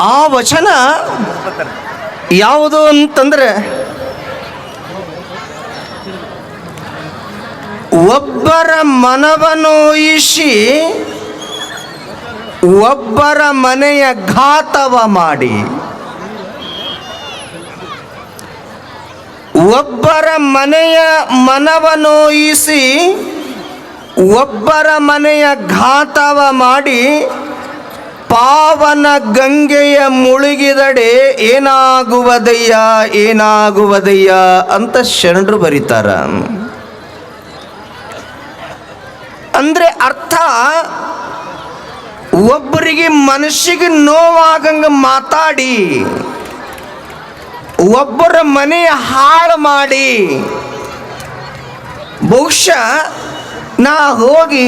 ಆ ವಚನ ಯಾವುದು ಅಂತಂದ್ರೆ, ಒಬ್ಬರ ಮನವನೋಯಿಸಿ ಒಬ್ಬರ ಮನೆಯ ಘಾತವ ಮಾಡಿ, ಒಬ್ಬರ ಮನೆಯ ಮನವನೋಯಿಸಿ ಒಬ್ಬರ ಮನೆಯ ಘಾತವ ಮಾಡಿ, ಪಾವನ ಗಂಗೆಯ ಮುಳುಗಿದಡೆ ಏನಾಗುವುದಯ್ಯ ಏನಾಗುವುದಯ್ಯ ಅಂತ ಶರಣರು ಬರೀತಾರ. ಅಂದ್ರೆ ಅರ್ಥ, ಒಬ್ಬರಿಗೆ ಮನಸ್ಸಿಗೆ ನೋವಾಗಂಗ ಮಾತಾಡಿ ಒಬ್ಬರ ಮನೆಯ ಹಾಳು ಮಾಡಿ, ಬಹುಶಃ ನಾ ಹೋಗಿ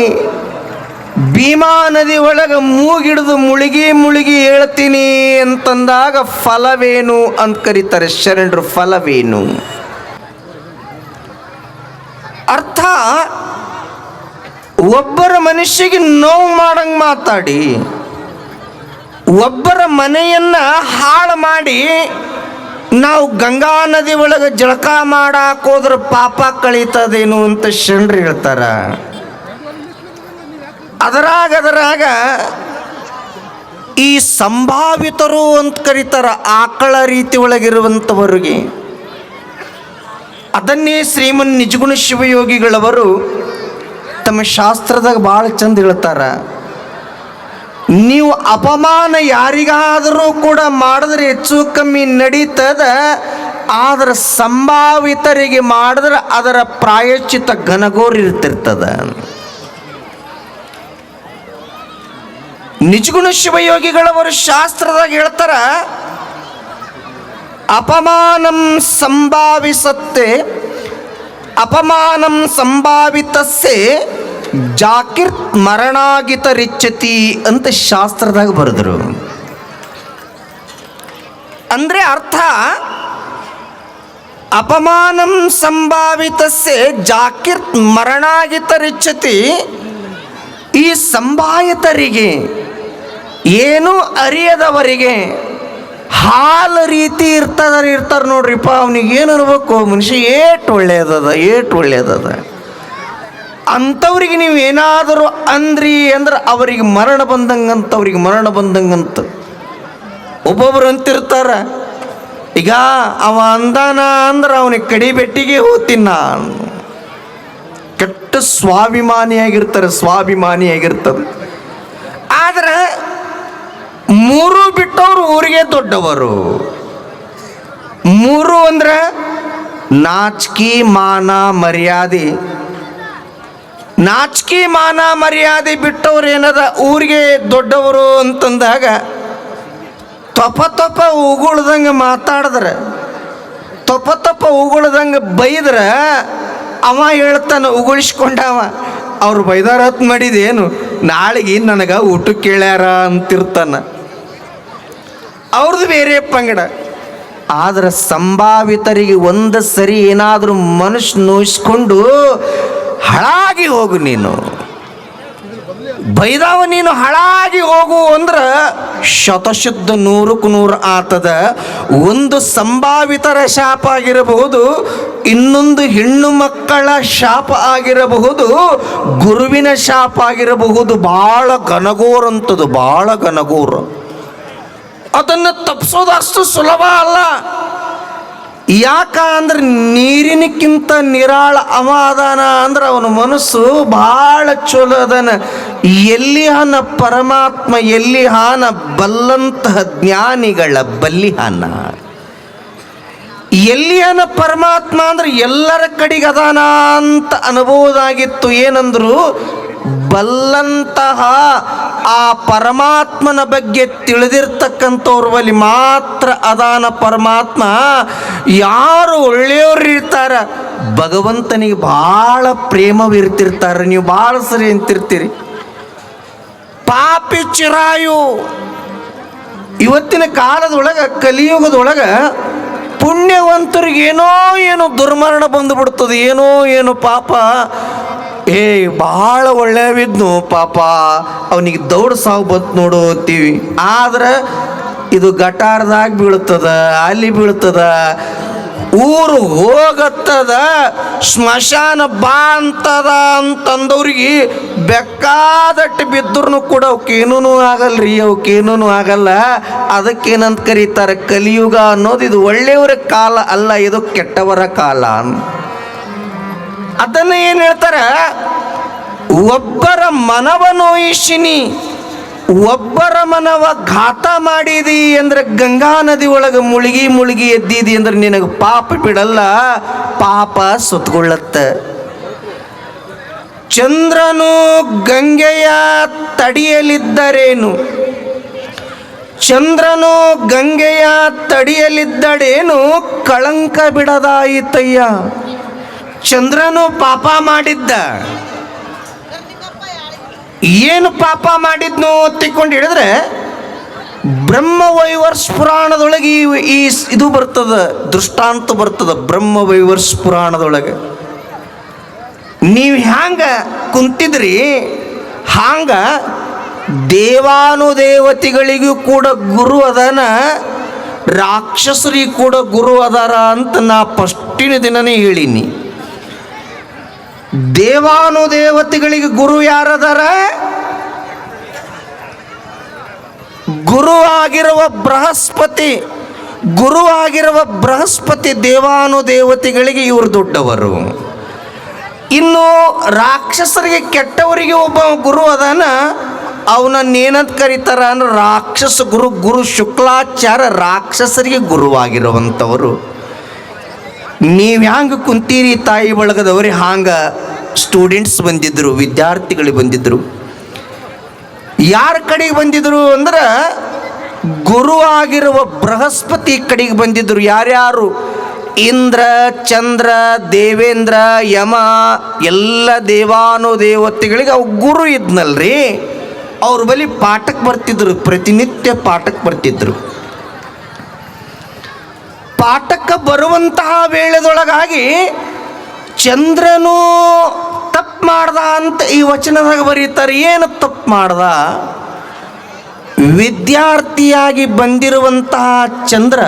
ಭೀಮಾ ನದಿ ಒಳಗೆ ಮೂಗಿಡಿದು ಮುಳುಗಿ ಮುಳುಗಿ ಹೇಳ್ತೀನಿ ಅಂತಂದಾಗ ಫಲವೇನು ಅಂತ ಕರೀತಾರೆ ಶರಣರು. ಫಲವೇನು ಅರ್ಥ, ಒಬ್ಬರ ಮನುಷ್ಯಗೆ ನೋವು ಮಾಡಂಗೆ ಮಾತಾಡಿ ಒಬ್ಬರ ಮನೆಯನ್ನ ಹಾಳು ಮಾಡಿ, ನಾವು ಗಂಗಾ ನದಿ ಒಳಗೆ ಜಳಕ ಮಾಡಾಕ ಹೋದ್ರೆ ಪಾಪ ಕಳೀತದೇನು ಅಂತ ಶರಣರು ಹೇಳ್ತಾರ. ಅದರಾಗ ಈ ಸಂಭಾವಿತರು ಅಂತ ಕರೀತಾರ, ಆಕಳ ರೀತಿ ಒಳಗಿರುವಂಥವರಿಗೆ. ಅದನ್ನೇ ಶ್ರೀಮನ್ ನಿಜಗುಣ ಶಿವಯೋಗಿಗಳವರು ತಮ್ಮ ಶಾಸ್ತ್ರದಾಗ ಭಾಳ ಚಂದ ಹೇಳ್ತಾರ. ನೀವು ಅಪಮಾನ ಯಾರಿಗಾದರೂ ಕೂಡ ಮಾಡಿದ್ರೆ ಹೆಚ್ಚು ಕಮ್ಮಿ ನಡೀತದ, ಆದ್ರೆ ಸಂಭಾವಿತರಿಗೆ ಮಾಡಿದ್ರೆ ಅದರ ಪ್ರಾಯಶ್ಚಿತ್ತ ಘನಘೋರಿರ್ತಿರ್ತದ. ನಿಜಗುಣ ಶಿವಯೋಗಿಗಳವರು ಶಾಸ್ತ್ರದಾಗ ಹೇಳ್ತಾರ, ಅಪಮಾನಂ ಸಂಭಾವಿಸತ್ತೆ ಅಪಮಾನಂ ಸಂಭಾವಿತಸ್ಸೆ ಜಾಕಿರ್ತ್ ಮರಣಾಗಿತ ರಿಚ್ಚತಿ ಅಂತ ಶಾಸ್ತ್ರದಾಗ ಬರೆದರು. ಅಂದ್ರೆ ಅರ್ಥ, ಅಪಮಾನಂ ಸಂಭಾವಿತಸ್ಸೆ ಜಾಕಿರ್ತ್ ಮರಣಾಗಿತ ರಿಚ್ಚತಿ. ಈ ಸಂಭಾವಿತರಿಗೆ, ಏನು ಅರಿಯದವರಿಗೆ ಹಾಲು ರೀತಿ ಇರ್ತಾರೆ ನೋಡ್ರಿಪ್ಪ, ಅವನಿಗೆ ಏನು ಇರ್ಬೇಕು ಮನುಷ್ಯ, ಏಟು ಒಳ್ಳೆಯದದ ಅಂಥವ್ರಿಗೆ ನೀವು ಏನಾದರೂ ಅಂದ್ರಿ ಅಂದ್ರೆ ಅವರಿಗೆ ಮರಣ ಬಂದಂಗಂತ. ಒಬ್ಬೊಬ್ರು ಅಂತಿರ್ತಾರ, ಈಗ ಅವ ಅಂದಾನ ಅಂದ್ರೆ ಅವನಿಗೆ ಕಡಿಬೆಟ್ಟಿಗೆ ಹೋಗ್ತೀನಿ ನಾನು. ಕೆಟ್ಟ ಸ್ವಾಭಿಮಾನಿಯಾಗಿರ್ತದೆ. ಆದ್ರೆ ಮೂರು ಬಿಟ್ಟವರು ಊರಿಗೆ ದೊಡ್ಡವರು. ಮೂರು ಅಂದ್ರೆ ನಾಚಿಕೆ ಮಾನ ಮರ್ಯಾದೆ ಬಿಟ್ಟವ್ರು ಏನದ ಊರಿಗೆ ದೊಡ್ಡವರು ಅಂತಂದಾಗ ತೊಪ ಉಗುಳ್ದಂಗೆ ಮಾತಾಡಿದ್ರೆ, ತೊಪ ಉಗುಳ್ದಂಗೆ ಬೈದ್ರೆ ಅವ ಹೇಳ್ತಾನೆ, ಉಗುಳಿಸ್ಕೊಂಡವ ಅವ್ರು ಬೈದಾರತ್ ಮಾಡಿದೇನು, ನಾಳೆಗೆ ನನಗೆ ಊಟಕ್ಕೆ ಕೇಳ್ಯಾರ ಅಂತಿರ್ತಾನ. ಅವ್ರದ್ದು ಬೇರೆ ಪಂಗಡ. ಆದ್ರೆ ಸಂಭಾವಿತರಿಗೆ ಒಂದು ಸರಿ ಏನಾದರೂ ಮನುಷ್ಯ ನೋಯಿಸ್ಕೊಂಡು ಹಾಳಾಗಿ ಹೋಗು, ನೀನು ಬೈದಾವ ನೀನು ಹಾಳಾಗಿ ಹೋಗು ಅಂದ್ರೆ ಶತಶುದ್ಧ 100ಕ್ಕೆ 100 ಆತದ. ಒಂದು ಸಂಭಾವಿತರ ಶಾಪ ಆಗಿರಬಹುದು, ಇನ್ನೊಂದು ಹೆಣ್ಣು ಮಕ್ಕಳ ಶಾಪ ಆಗಿರಬಹುದು, ಗುರುವಿನ ಶಾಪ ಆಗಿರಬಹುದು. ಭಾಳ ಘನಘೋರಂಥದ್ದು, ಭಾಳ ಘನಘೋರ. ಅದನ್ನು ತಪ್ಪಿಸೋದು ಅಷ್ಟು ಸುಲಭ ಅಲ್ಲ. ಯಾಕ ಅಂದ್ರೆ ನೀರಿನಕ್ಕಿಂತ ನಿರಾಳ ಅವ ಅದಾನ ಅಂದ್ರೆ ಅವನ ಮನಸ್ಸು ಭಾಳ ಚಲೋ ಅದಾನ. ಎಲ್ಲಿ ಹಾನ ಪರಮಾತ್ಮ, ಎಲ್ಲಿ ಹಾನ ಬಲ್ಲಂತಹ ಜ್ಞಾನಿಗಳ ಬಲ್ಲಿಹಾನ. ಎಲ್ಲಿಯನ ಪರಮಾತ್ಮ ಅಂದ್ರೆ ಎಲ್ಲರ ಕಡೆಗೆ ಅದಾನ ಅಂತ ಅನ್ಬೋದಾಗಿತ್ತು. ಏನಂದ್ರು, ಬಲ್ಲಂತಹ ಆ ಪರಮಾತ್ಮನ ಬಗ್ಗೆ ತಿಳಿದಿರ್ತಕ್ಕಂಥವ್ರ ಬಳಿ ಮಾತ್ರ ಅದಾನ ಪರಮಾತ್ಮ. ಯಾರು ಒಳ್ಳೆಯವ್ರು ಇರ್ತಾರ, ಭಗವಂತನಿಗೆ ಭಾಳ ಪ್ರೇಮವಿರ್ತಿರ್ತಾರೆ. ನೀವು ಭಾಳ ಸರಿ ಅಂತಿರ್ತೀರಿ. ಪಾಪಿ ಚಿರಾಯು ಇವತ್ತಿನ ಕಾಲದೊಳಗೆ, ಕಲಿಯುಗದೊಳಗೆ ಪುಣ್ಯವಂತರಿಗೆ ಏನೋ ದುರ್ಮರಣ ಬಂದುಬಿಡ್ತದೆ. ಏನೋ ಪಾಪ, ಭಾಳ ಒಳ್ಳೆಯವಿದ್ನು ಪಾಪ, ಅವನಿಗೆ ದೌಡ್ ಸಾವು ಬಂತು ನೋಡು ಅಂತೀವಿ. ಆದ್ರೆ ಇದು ಗಟಾರದಾಗ ಬೀಳ್ತದ, ಅಲ್ಲಿ ಬೀಳ್ತದ, ಊರು ಹೋಗತ್ತದ, ಸ್ಮಶಾನ ಬಾ ಅಂತದ ಅಂತಂದವ್ರಿಗೆ ಬೇಕಾದಟ್ಟು ಬಿದ್ದರೂ ಕೂಡ ಅವಕ್ಕೇನೂ ಆಗಲ್ರಿ, ಅವಕ್ಕೇನೂ ಆಗಲ್ಲ. ಅದಕ್ಕೇನಂತ ಕರೀತಾರೆ, ಕಲಿಯುಗ ಅನ್ನೋದು ಇದು ಒಳ್ಳೆಯವರ ಕಾಲ ಅಲ್ಲ, ಇದು ಕೆಟ್ಟವರ ಕಾಲ. ಅದನ್ನು ಏನು ಹೇಳ್ತಾರೆ, ಒಬ್ಬರ ಮನವ ನೋಯಿಸಿನಿ, ಒಬ್ಬರ ಮನವ ಘಾತ ಮಾಡಿದಿ ಅಂದ್ರೆ ಗಂಗಾ ನದಿ ಒಳಗೆ ಮುಳುಗಿ ಎದ್ದಿದಿ ಅಂದ್ರೆ ನಿನಗೆ ಪಾಪ ಬಿಡಲ್ಲ, ಪಾಪ ಸುತ್ತಗೊಳ್ಳತ್ತ. ಚಂದ್ರನು ಗಂಗೆಯ ತಡಿಯಲಿದ್ದರೇನು, ಚಂದ್ರನು ಗಂಗೆಯ ತಡಿಯಲಿದ್ದಡೇನು ಕಳಂಕ ಬಿಡದಾಯಿತಯ್ಯ. ಚಂದ್ರನು ಪಾಪ ಮಾಡಿದ್ದ, ಏನು ಪಾಪ ಮಾಡಿದ್ನು ತಿಕ್ಕೊಂಡು ಹೇಳಿದ್ರೆ ಬ್ರಹ್ಮವೈವರ್ಸ್ ಪುರಾಣದೊಳಗೆ ಈ ಇದು ಬರ್ತದ, ದೃಷ್ಟಾಂತ ಬರ್ತದ. ಬ್ರಹ್ಮವೈವರ್ಸ್ ಪುರಾಣದೊಳಗೆ ನೀವು ಹ್ಯಾಂಗ ಕುಂತಿದ್ರಿ ಹಾಂಗ ದೇವಾನುದೇವತೆಗಳಿಗೂ ಕೂಡ ಗುರು ಅದಾನ, ರಾಕ್ಷಸರಿಗೂ ಕೂಡ ಗುರು ಅದಾರ ಅಂತ ನಾ ಫಸ್ಟಿನ ದಿನನೇ ಹೇಳೀನಿ. ದೇವಾನುದೇವತೆಗಳಿಗೆ ಗುರು ಯಾರದಾರ? ಗುರು ಆಗಿರುವ ಬೃಹಸ್ಪತಿ. ಗುರು ಆಗಿರುವ ಬೃಹಸ್ಪತಿ ದೇವಾನುದೇವತೆಗಳಿಗೆ ಇವರು ದೊಡ್ಡವರು. ಇನ್ನು ರಾಕ್ಷಸರಿಗೆ ಕೆಟ್ಟವರಿಗೆ ಒಬ್ಬ ಗುರು ಅದಾನ, ಅವನನ್ನೇನಂತ ಕರೀತಾರ ಅಂದ್ರೆ ರಾಕ್ಷಸ ಗುರು. ಗುರು ಶುಕ್ಲಾಚಾರ್ಯ ರಾಕ್ಷಸರಿಗೆ ಗುರುವಾಗಿರುವಂಥವರು. ನೀವು ಹ್ಯಾಂಗ ಕುಂತೀರಿ ತಾಯಿ ಬಳಗದವ್ರಿ, ಹಾಂಗ ಸ್ಟೂಡೆಂಟ್ಸ್ ಬಂದಿದ್ರು, ವಿದ್ಯಾರ್ಥಿಗಳಿಗೆ ಬಂದಿದ್ರು. ಯಾರ ಕಡೆಗೆ ಬಂದಿದ್ರು ಅಂದ್ರೆ ಗುರು ಆಗಿರುವ ಬೃಹಸ್ಪತಿ ಕಡೆಗೆ ಬಂದಿದ್ರು. ಯಾರ್ಯಾರು? ಇಂದ್ರ, ಚಂದ್ರ, ದೇವೇಂದ್ರ, ಯಮ, ಎಲ್ಲ ದೇವಾನುದೇವತೆಗಳಿಗೆ ಅವು ಗುರು ಇದ್ನಲ್ರಿ, ಅವ್ರ ಬಳಿ ಪಾಠಕ್ಕೆ ಬರ್ತಿದ್ರು, ಪ್ರತಿನಿತ್ಯ ಪಾಠಕ್ಕೆ ಬರ್ತಿದ್ರು. ಪಾಠಕ್ಕೆ ಬರುವಂತಹ ವೇಳೆದೊಳಗಾಗಿ ಚಂದ್ರನು ತಪ್ಪು ಮಾಡ್ದ ಅಂತ ಈ ವಚನದಾಗ ಬರೀತಾರೆ. ಏನು ತಪ್ಪು ಮಾಡ್ದ? ವಿದ್ಯಾರ್ಥಿಯಾಗಿ ಬಂದಿರುವಂತಹ ಚಂದ್ರ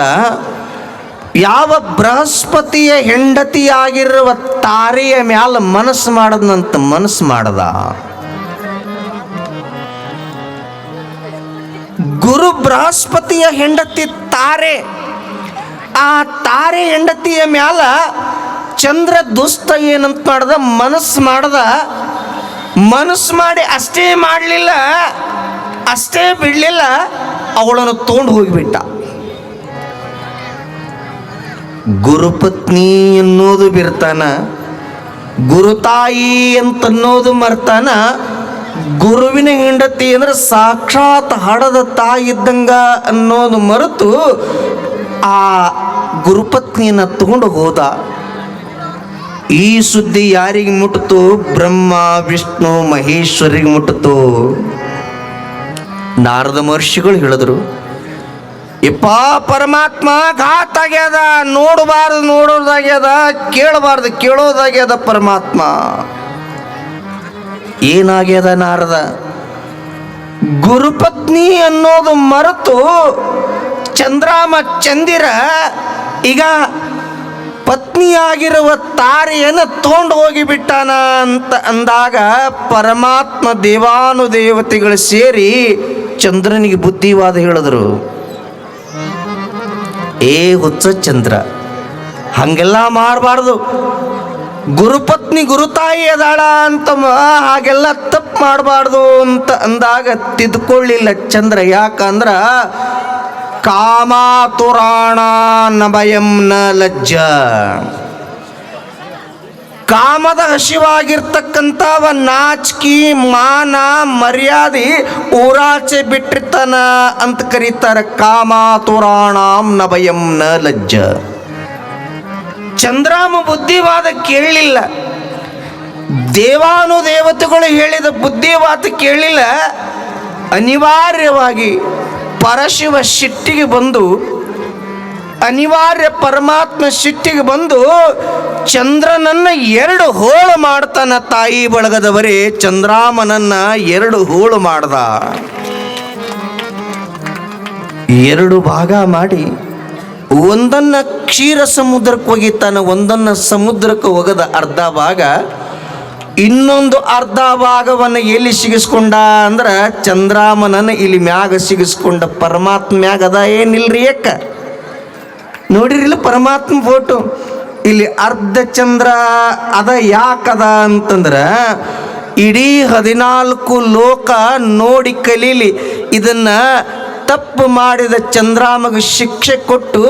ಯಾವ ಬೃಹಸ್ಪತಿಯ ಹೆಂಡತಿಯಾಗಿರುವ ತಾರೆಯ ಮ್ಯಾಲ ಮನಸ್ಸು ಮಾಡದ್ನಂತ ಮನಸ್ಸು ಮಾಡದ. ಗುರು ಬೃಹಸ್ಪತಿಯ ಹೆಂಡತಿ ತಾರೆ. ಆ ತಾರೆ ಹೆಂಡತಿಯ ಮ್ಯಾಲ ಚಂದ್ರ ದುಷ್ಟ ಏನಂತ ಮಾಡ್ದ, ಮನಸ್ಸು ಮಾಡ್ದ. ಮನಸ್ಸು ಮಾಡಿ ಅಷ್ಟೇ ಮಾಡಲಿಲ್ಲ, ಅಷ್ಟೇ ಬಿಡಲಿಲ್ಲ, ಅವಳನ್ನು ತೊಗೊಂಡು ಹೋಗಿಬಿಟ್ಟ. ಗುರುಪತ್ನಿ ಅನ್ನೋದು ಬಿರ್ತಾನ, ಗುರುತಾಯಿ ಅಂತನ್ನೋದು ಮರ್ತಾನ. ಗುರುವಿನ ಹೆಂಡತಿ ಅಂದ್ರೆ ಸಾಕ್ಷಾತ್ ಹಡದ ತಾಯಿ ಇದ್ದಂಗ ಅನ್ನೋದು ಮರೆತು ಆ ಗುರುಪತ್ನಿಯನ್ನು ತಗೊಂಡು ಹೋದ. ಈ ಸುದ್ದಿ ಯಾರಿಗೆ ಮುಟ್ಟಿತು? ಬ್ರಹ್ಮ, ವಿಷ್ಣು, ಮಹೇಶ್ವರಿಗೆ ಮುಟ್ಟಿತು. ನಾರದ ಮಹರ್ಷಿಗಳು ಹೇಳಿದ್ರು, ಯಪ್ಪ ಪರಮಾತ್ಮ ಘಾತ ಆಗ್ಯದ, ನೋಡಬಾರ್ದು ನೋಡೋದಾಗ್ಯದ, ಕೇಳಬಾರ್ದು ಕೇಳೋದಾಗ್ಯದ. ಪರಮಾತ್ಮ ಏನಾಗ್ಯದ ನಾರದ? ಗುರುಪತ್ನಿ ಅನ್ನೋದು ಮರೆತು ಚಂದ್ರಾಮ ಚಂದಿರ ಈಗ ಪತ್ನಿಯಾಗಿರುವ ತಾರೆಯನ್ನು ತೊಗೊಂಡು ಹೋಗಿಬಿಟ್ಟಾನ ಅಂತ ಅಂದಾಗ ಪರಮಾತ್ಮ ದೇವಾನುದೇವತೆಗಳು ಸೇರಿ ಚಂದ್ರನಿಗೆ ಬುದ್ಧಿವಾದ ಹೇಳಿದ್ರು. ಏ ಹುಚ್ಚ ಚಂದ್ರ, ಹಂಗೆಲ್ಲ ಮಾಡಬಾರ್ದು. ಗುರುಪತ್ನಿ ಗುರುತಾಯಿ ಅದಾಳ ಅಂತ ಹಾಗೆಲ್ಲ ತಪ್ಪು ಮಾಡಬಾರ್ದು ಅಂತ ಅಂದಾಗ ತಿದ್ಕೊಳ್ಳಿಲ್ಲ ಚಂದ್ರ. ಯಾಕಂದ್ರ ಕಾಮಾತುರಾಣ ನಭಯಂ ನ ಲಜ್ಜ. ಕಾಮದ ಹಸಿವಾಗಿರ್ತಕ್ಕಂಥವ ನಾಚಿಕೆ, ಮಾನ, ಮರ್ಯಾದೆ ಊರಾಚೆ ಬಿಟ್ಟಿರ್ತಾನ ಅಂತ ಕರೀತಾರೆ. ಕಾಮಾತುರಾಣಾಂ ನಭಯಂ ನ ಲಜ್ಜ. ಚಂದ್ರಾಮ ಬುದ್ಧಿವಾದ ಕೇಳಲಿಲ್ಲ, ದೇವಾನುದೇವತೆಗಳು ಹೇಳಿದ ಬುದ್ಧಿವಾದ ಕೇಳಲಿಲ್ಲ. ಅನಿವಾರ್ಯವಾಗಿ ಪರಶಿವ ಸಿಟ್ಟಿಗೆ ಬಂದು, ಅನಿವಾರ್ಯ ಪರಮಾತ್ಮ ಸಿಟ್ಟಿಗೆ ಬಂದು ಚಂದ್ರನನ್ನ 2 ಹೋಳು ಮಾಡ್ತಾನ. ತಾಯಿ ಬಳಗದವರೇ ಚಂದ್ರಾಮನನ್ನ 2 ಹೋಳು ಮಾಡ್ದ. ಎರಡು ಭಾಗ ಮಾಡಿ ಒಂದನ್ನು ಕ್ಷೀರ ಸಮುದ್ರಕ್ಕೆ ಒಗಿತಾನೆ, ಒಂದನ್ನು ಸಮುದ್ರಕ್ಕೆ ಒಗದ ಅರ್ಧ ಭಾಗ. ಇನ್ನೊಂದು ಅರ್ಧ ಭಾಗವನ್ನು ಎಲ್ಲಿ ಸಿಗಿಸ್ಕೊಂಡ ಅಂದ್ರೆ ಚಂದ್ರಾಮನನ್ನು ಇಲ್ಲಿ ಮ್ಯಾಗ ಸಿಗಿಸ್ಕೊಂಡ. ಪರಮಾತ್ಮ ಮ್ಯಾಗ ಅದ ಏನಿಲ್ರಿ ಯಾಕ ನೋಡಿರಿಲ್ಲ ಪರಮಾತ್ಮ ಫೋಟೋ. ಇಲ್ಲಿ ಅರ್ಧ ಚಂದ್ರ ಅದ ಯಾಕದ ಅಂತಂದ್ರೆ ಇಡೀ 14 ಲೋಕ ನೋಡಿ ಕಲೀಲಿ. ಇದನ್ನ ತಪ್ಪು ಮಾಡಿದ ಚಂದ್ರಾಮಗೆ ಶಿಕ್ಷೆ ಕೊಟ್ಟು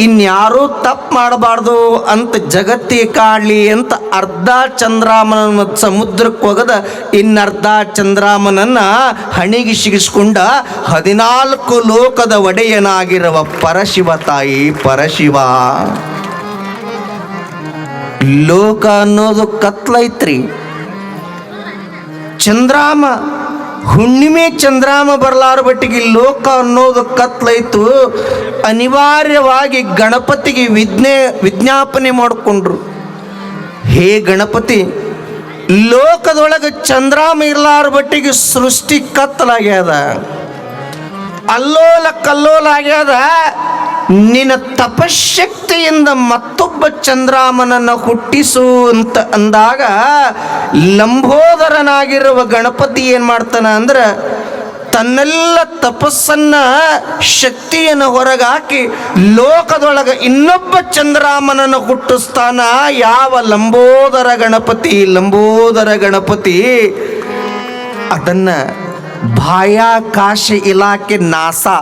ಇನ್ಯಾರೂ ತಪ್ಪು ಮಾಡಬಾರ್ದು ಅಂತ ಜಗತ್ತಿಗೆ ಕಾಡಲಿ ಅಂತ ಅರ್ಧ ಚಂದ್ರಾಮನ ಸಮುದ್ರಕ್ಕೆ ಹೋಗದ ಇನ್ನರ್ಧ ಚಂದ್ರಾಮನನ್ನು ಹಣಿಗೆ ಸಿಗಿಸ್ಕೊಂಡ 14 ಲೋಕದ ಒಡೆಯನಾಗಿರುವ ಪರಶಿವ ತಾಯಿ ಪರಶಿವ. ಲೋಕ ಅನ್ನೋದು ಕತ್ಲೈತ್ರಿ. ಚಂದ್ರಾಮ ಹುಣ್ಣಿಮೆ ಚಂದ್ರಾಮ ಬರಲಾರ ಬಟ್ಟಿಗೆ ಲೋಕ ಅನ್ನೋದು ಕತ್ಲೈತು. ಅನಿವಾರ್ಯವಾಗಿ ಗಣಪತಿಗೆ ವಿಜ್ಞಾಪನೆ ಮಾಡಿಕೊಂಡ್ರು. ಹೇ ಗಣಪತಿ, ಲೋಕದೊಳಗೆ ಚಂದ್ರಾಮ ಇರಲಾರ ಬಟ್ಟಿಗೆ ಸೃಷ್ಟಿ ಕತ್ತಲಾಗ್ಯದ, ಅಲ್ಲೋಲ ಕಲ್ಲೋಲ ಆಗ್ಯದ. ನಿನ್ನ ತಪಶಕ್ತಿಯಿಂದ ಮತ್ತೊಬ್ಬ ಚಂದ್ರಾಮನನ್ನು ಹುಟ್ಟಿಸು ಅಂತ ಅಂದಾಗ ಲಂಬೋದರನಾಗಿರುವ ಗಣಪತಿ ಏನು ಮಾಡ್ತಾನ ಅಂದ್ರೆ ತನ್ನೆಲ್ಲ ತಪಸ್ಸನ್ನ ಶಕ್ತಿಯನ್ನು ಹೊರಗಾಕಿ ಲೋಕದೊಳಗೆ ಇನ್ನೊಬ್ಬ ಚಂದ್ರಾಮನನ್ನು ಹುಟ್ಟಿಸ್ತಾನ. ಯಾವ ಲಂಬೋದರ ಗಣಪತಿ ಅದನ್ನ ಬಾಹ್ಯಾಕಾಶ ಇಲಾಖೆ ನಾಸಾ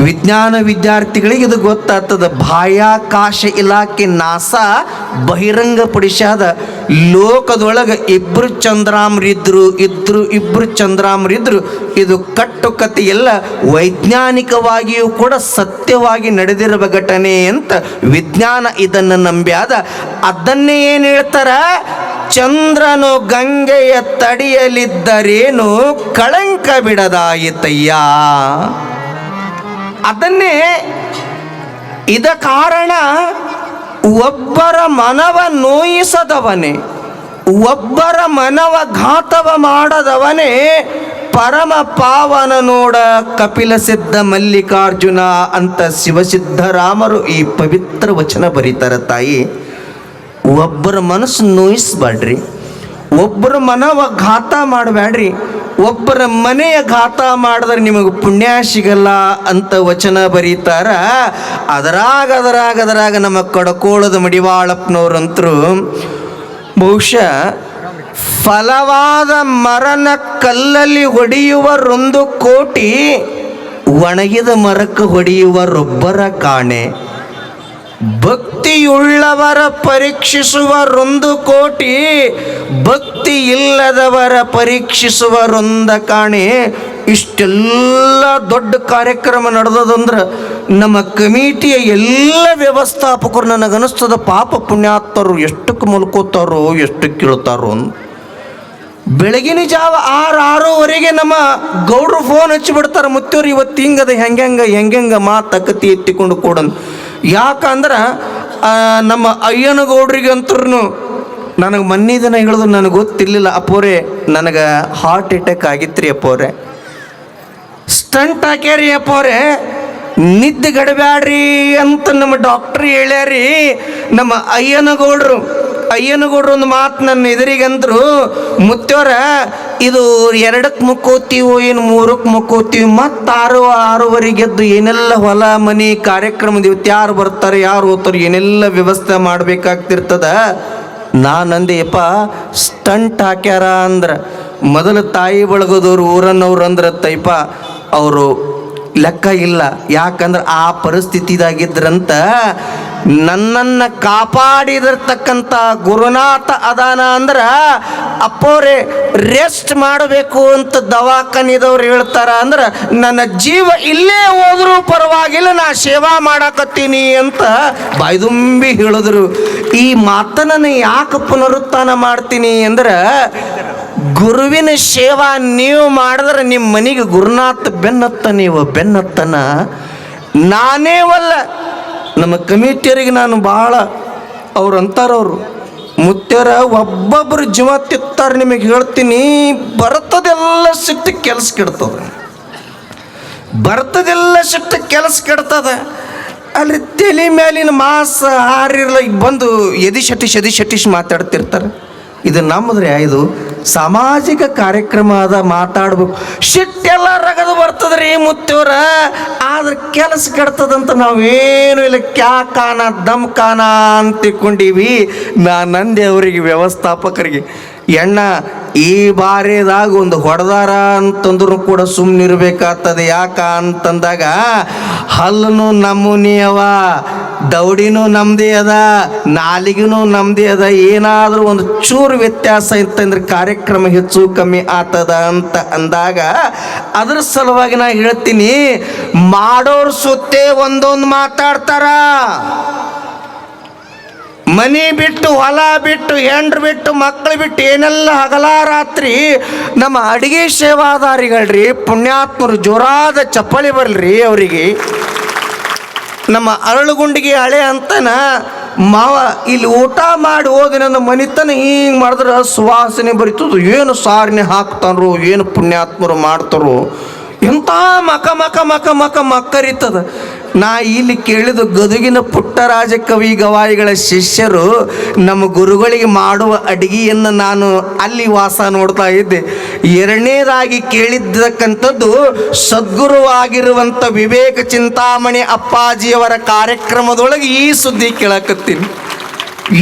ವಿಜ್ಞಾನ ವಿದ್ಯಾರ್ಥಿಗಳಿಗೆ ಇದು ಗೊತ್ತಾಗ್ತದೆ. ಬಾಹ್ಯಾಕಾಶ ಇಲಾಖೆ ನಾಸಾ ಬಹಿರಂಗಪಡಿಸಾದ ಲೋಕದೊಳಗೆ ಇಬ್ಬರು ಚಂದ್ರಾಮರಿದ್ರು. ಇದು ಕಟ್ಟುಕತೆ ಎಲ್ಲ ವೈಜ್ಞಾನಿಕವಾಗಿಯೂ ಕೂಡ ಸತ್ಯವಾಗಿ ನಡೆದಿರುವ ಘಟನೆ ಅಂತ ವಿಜ್ಞಾನ ಇದನ್ನು ನಂಬ್ಯಾದ. ಅದನ್ನೇ ಏನು ಹೇಳ್ತಾರ, ಚಂದ್ರನು ಗಂಗೆಯ ತಡಿಯಲಿದ್ದರೇನು ಕಳಂಕ ಬಿಡದಾಯಿತಯ್ಯ. ಅದನ್ನೇ ಇದ ಕಾರಣ ಒಬ್ಬರ ಮನವ ನೋಯಿಸದವನೇ, ಒಬ್ಬರ ಮನವ ಘಾತವ ಮಾಡದವನೇ ಪರಮ ಪಾವನ ನೋಡ ಕಪಿಲ ಸಿದ್ಧ ಮಲ್ಲಿಕಾರ್ಜುನ ಅಂತ ಶಿವಸಿದ್ಧರಾಮರು ಈ ಪವಿತ್ರ ವಚನ ಬರೀತಾರೆ. ತಾಯಿ, ಒಬ್ಬರ ಮನಸ್ಸು ನೋಯಿಸ್ಬೇಡ್ರಿ, ಒಬ್ಬರ ಮನವ ಘಾತ ಮಾಡಬೇಡ್ರಿ, ಒಬ್ಬರ ಮನೆಯ ಘಾತ ಮಾಡಿದ್ರೆ ನಿಮಗೆ ಪುಣ್ಯ ಸಿಗಲ್ಲ ಅಂತ ವಚನ ಬರೀತಾರ. ಅದರಾಗ ನಮ್ಮ ಕಡಕೋಳದ ಮಡಿವಾಳಪ್ಪನವ್ರಂತರು ಬಹುಶಃ ಫಲವಾದ ಮರನ ಕಲ್ಲಲ್ಲಿ ಹೊಡೆಯುವರೊಂದು ಕೋಟಿ, ಒಣಗಿದ ಮರಕ್ಕೆ ಹೊಡೆಯುವರೊಬ್ಬರ ಕಾಣೆ. ಭಕ್ತಿಯುಳ್ಳವರ ಪರೀಕ್ಷಿಸುವರೊಂದು ಕೋಟಿ, ಭಕ್ತಿ ಇಲ್ಲದವರ ಪರೀಕ್ಷಿಸುವರೊಂದ ಕಾಣೆ. ಇಷ್ಟೆಲ್ಲ ದೊಡ್ಡ ಕಾರ್ಯಕ್ರಮ ನಡೆದದಂದ್ರೆ ನಮ್ಮ ಕಮಿಟಿಯ ಎಲ್ಲ ವ್ಯವಸ್ಥಾಪಕರು ನನಗನ್ನಿಸ್ತದ ಪಾಪ ಪುಣ್ಯಾತ್ತರು ಎಷ್ಟಕ್ಕೆ ಮಲ್ಕೋತಾರೋ ಎಷ್ಟಕ್ಕೆ ಕೇಳ್ತಾರೋ. ಬೆಳಗಿನ ಜಾವ 6-6:30 ನಮ್ಮ ಗೌಡ್ರು ಫೋನ್ ಹಚ್ಚಿಬಿಡ್ತಾರೆ, ಮುತ್ತೂರು ಇವತ್ತು ಹಿಂಗದ ಹೆಂಗೆ ಮಾತಕತಿ ಎತ್ತಿಕೊಂಡು ಕೊಡೋದು. ಯಾಕಂದ್ರೆ ನಮ್ಮ ಅಯ್ಯನಗೌಡ್ರಿಗೆ ಅಂತರೂ ನನಗೆ ಮೊನ್ನೆ ದಿನ ಹೇಳಿದ್ರು ನನಗೆ ಗೊತ್ತಿರಲಿಲ್ಲ. ಅಪ್ಪೋರೆ ನನಗೆ ಹಾರ್ಟ್ ಅಟ್ಯಾಕ್ ಆಗಿತ್ರಿ ಅಪ್ಪೋರೆ, ಸ್ಟಂಟ್ ಹಾಕ್ಯಾರಿ ಅಪ್ಪೋರೆ, ನಿದ್ದೆ ಗಡಬ್ಯಾಡ್ರಿ ಅಂತ ನಮ್ಮ ಡಾಕ್ಟ್ರ್ ಹೇಳ್ಯಾರಿ. ನಮ್ಮ ಅಯ್ಯನಗೌಡ್ರು ಒಂದು ಮಾತು ನನ್ನ ಎದುರಿಗಂದ್ರು, ಮುತ್ತೋರ ಇದು 2ಕ್ಕೆ ಮುಕ್ಕೋತೀವೋ ಏನು 3ಕ್ಕೆ ಮುಕ್ಕೋತೀವಿ, ಮತ್ತು 6-6:30 ಎದ್ದು ಏನೆಲ್ಲ ಹೊಲ ಮನೆ ಕಾರ್ಯಕ್ರಮದ ಇವತ್ತು ಯಾರು ಬರ್ತಾರೆ ಯಾರು ಹೋಗ್ತಾರೆ ಏನೆಲ್ಲ ವ್ಯವಸ್ಥೆ ಮಾಡಬೇಕಾಗ್ತಿರ್ತದ. ನಾನಂದೆಯಪ್ಪ ಸ್ಟಂಟ್ ಹಾಕ್ಯಾರ ಅಂದ್ರೆ ಮೊದಲು ತಾಯಿ ಬಳಗೋದವ್ರು ಊರನ್ನವ್ರು ಅಂದ್ರೆ ತೈಪ ಅವರು ಲೆಕ್ಕ ಇಲ್ಲ. ಯಾಕಂದ್ರೆ ಆ ಪರಿಸ್ಥಿತಿದಾಗಿದ್ರಂತ ನನ್ನನ್ನು ಕಾಪಾಡಿದಿರ್ತಕ್ಕಂಥ ಗುರುನಾಥ ಅದಾನ ಅಂದ್ರೆ ಅಪ್ಪೋರೆ ರೆಸ್ಟ್ ಮಾಡಬೇಕು ಅಂತ ದವಾಖಾನಿದವ್ರು ಹೇಳ್ತಾರ. ಅಂದ್ರೆ ನನ್ನ ಜೀವ ಇಲ್ಲೇ ಹೋದ್ರೂ ಪರವಾಗಿಲ್ಲ, ನಾ ಸೇವಾ ಮಾಡಕತ್ತೀನಿ ಅಂತ ಬಾಯ್ದುಂಬಿ ಹೇಳಿದ್ರು. ಈ ಮಾತನ್ನು ಯಾಕೆ ಪುನರುತ್ಥಾನ ಮಾಡ್ತೀನಿ ಅಂದ್ರೆ ಗುರುವಿನ ಸೇವಾ ನೀವು ಮಾಡಿದ್ರೆ ನಿಮ್ಮ ಮನೆಗೆ ಗುರುನಾಥ ಬೆನ್ನತ್ತನ ನಾನೇ ವಲ್ಲ. ನಮ್ಮ ಕಮಿಟಿಯರಿಗೆ ನಾನು ಭಾಳ ಅವ್ರು ಅಂತಾರವ್ರು, ಮುತ್ಯರ ಒಬ್ಬೊಬ್ಬರು ಜೀವ ತಿತ್ತಾರೆ ನಿಮಗೆ ಹೇಳ್ತೀನಿ, ಬರ್ತದೆಲ್ಲ ಸಿಟ್ಟು ಕೆಲಸ ಕೆಡ್ತದೆ. ಬರ್ತದಿಲ್ಲ ಸಿಟ್ಟು ಕೆಲಸ ಕೆಡ್ತದ. ಅಲ್ಲಿ ತಲೆ ಮೇಲಿನ ಮಾಸ ಹಾರಿರ್ಲ ಬಂದು ಎದಿ ಶಟಿಶ್ ಮಾತಾಡ್ತಿರ್ತಾರೆ. ಇದು ನಮ್ಮದ್ರೆ ಇದು ಸಾಮಾಜಿಕ ಕಾರ್ಯಕ್ರಮ ಅದ, ಮಾತಾಡ್ಬೇಕು. ಸಿಟ್ಟೆಲ್ಲ ರಗದು ಬರ್ತದ್ರಿ ಮುತ್ತವ್ರ, ಆದ್ರೆ ಕೆಲಸ ಕೆಡ್ತದಂತ ನಾವೇನು ಇಲ್ಲ, ಕ್ಯಾ ಕಾನ ದಮ್ ಕಾನ ಅಂತ ತಿಳ್ಕೊಂಡೀವಿ. ನಂದೆ ಅವರಿಗೆ ವ್ಯವಸ್ಥಾಪಕರಿಗೆ ಎಣ್ಣ ಈ ಬಾರಿದಾಗ ಒಂದು ಹೊಡೆದಾರ ಅಂತಂದ್ರೂ ಕೂಡ ಸುಮ್ಮನಿರ್ಬೇಕಾಗ್ತದೆ. ಯಾಕ ಅಂತಂದಾಗ ಹಲ್ಲನು ನಮೂನಿ ಅವ, ದೌಡಿನೂ ನಮ್ಮದೇ ಅದ, ನಾಲಿಗೆನೂ ನಮ್ಮದೇ ಅದ. ಏನಾದರೂ ಒಂದು ಚೂರು ವ್ಯತ್ಯಾಸ ಇತ್ತಂದ್ರೆ ಕಾರ್ಯಕ್ರಮ ಹೆಚ್ಚು ಕಮ್ಮಿ ಆಗ್ತದ ಅಂತ ಅಂದಾಗ ಅದ್ರ ಸಲುವಾಗಿ ನಾ ಹೇಳ್ತೀನಿ, ಮಾಡೋರು ಸುತ್ತೇ ಒಂದೊಂದು ಮಾತಾಡ್ತಾರ. ಮನೆ ಬಿಟ್ಟು, ಹೊಲ ಬಿಟ್ಟು, ಹೆಂಡ್ರು ಬಿಟ್ಟು, ಮಕ್ಕಳು ಬಿಟ್ಟು ಏನೆಲ್ಲ ಹಗಲ ರಾತ್ರಿ ನಮ್ಮ ಅಡಿಗೆ ಸೇವಾದಾರಿಗಳ್ರಿ, ಪುಣ್ಯಾತ್ಮರು ಜೋರಾದ ಚಪ್ಪಳಿ ಬರಲ್ರಿ ಅವರಿಗೆ. ನಮ್ಮ ಅರಳುಗುಂಡಿಗೆ ಹಳೆ ಅಂತನ ಮಾವ ಇಲ್ಲಿ ಊಟ ಮಾಡಿ ಹೋಗಿ ನನ್ನ ಮನಿತನ ಹಿಂಗೆ ಮಾಡಿದ್ರೆ ಸುವಾಸನೆ ಬರೀತದು. ಏನು ಸಾರನೆ ಹಾಕ್ತಾರೋ, ಏನು ಪುಣ್ಯಾತ್ಮರು ಮಾಡ್ತಾರೋ, ಎಂಥ ಮಕ್ಕರಿತದ. ನಾ ಇಲ್ಲಿ ಕೇಳಿದ ಗದುಗಿನ ಪುಟ್ಟರಾಜ ಕವಿ ಗವಾಯಿಗಳ ಶಿಷ್ಯರು ನಮ್ಮ ಗುರುಗಳಿಗೆ ಮಾಡುವ ಅಡಿಗೆಯನ್ನು ನಾನು ಅಲ್ಲಿ ವಾಸ ನೋಡ್ತಾ ಇದ್ದೆ. ಎರಡನೇದಾಗಿ ಕೇಳಿದ್ದಕ್ಕಂಥದ್ದು ಸದ್ಗುರುವಾಗಿರುವಂಥ ವಿವೇಕ ಚಿಂತಾಮಣಿ ಅಪ್ಪಾಜಿಯವರ ಕಾರ್ಯಕ್ರಮದೊಳಗೆ ಈ ಸುದ್ದಿ ಕೇಳಕತ್ತೀನಿ.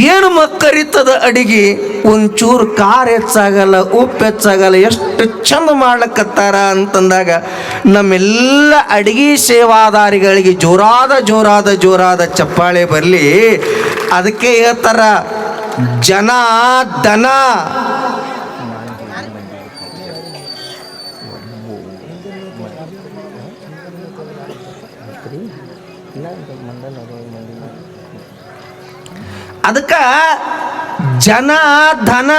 ಏನು ಮಕ್ಕರಿತದ ಅಡಿಗೆ, ಒಂಚೂರು ಖಾರ ಹೆಚ್ಚಾಗಲ್ಲ, ಉಪ್ಪು ಹೆಚ್ಚಾಗಲ್ಲ, ಎಷ್ಟು ಚಂದ ಮಾಡ್ಲಕ್ಕತ್ತಾರ ಅಂತಂದಾಗ ನಮ್ಮೆಲ್ಲ ಅಡಿಗೆ ಸೇವಾದಾರಿಗಳಿಗೆ ಜೋರಾದ ಚಪ್ಪಾಳೆ ಬರಲಿ. ಅದಕ್ಕೆ ಹೇಳ್ತಾರ, ಜನ ದನ ಅದಕ್ಕೆ ಜನ ಧನ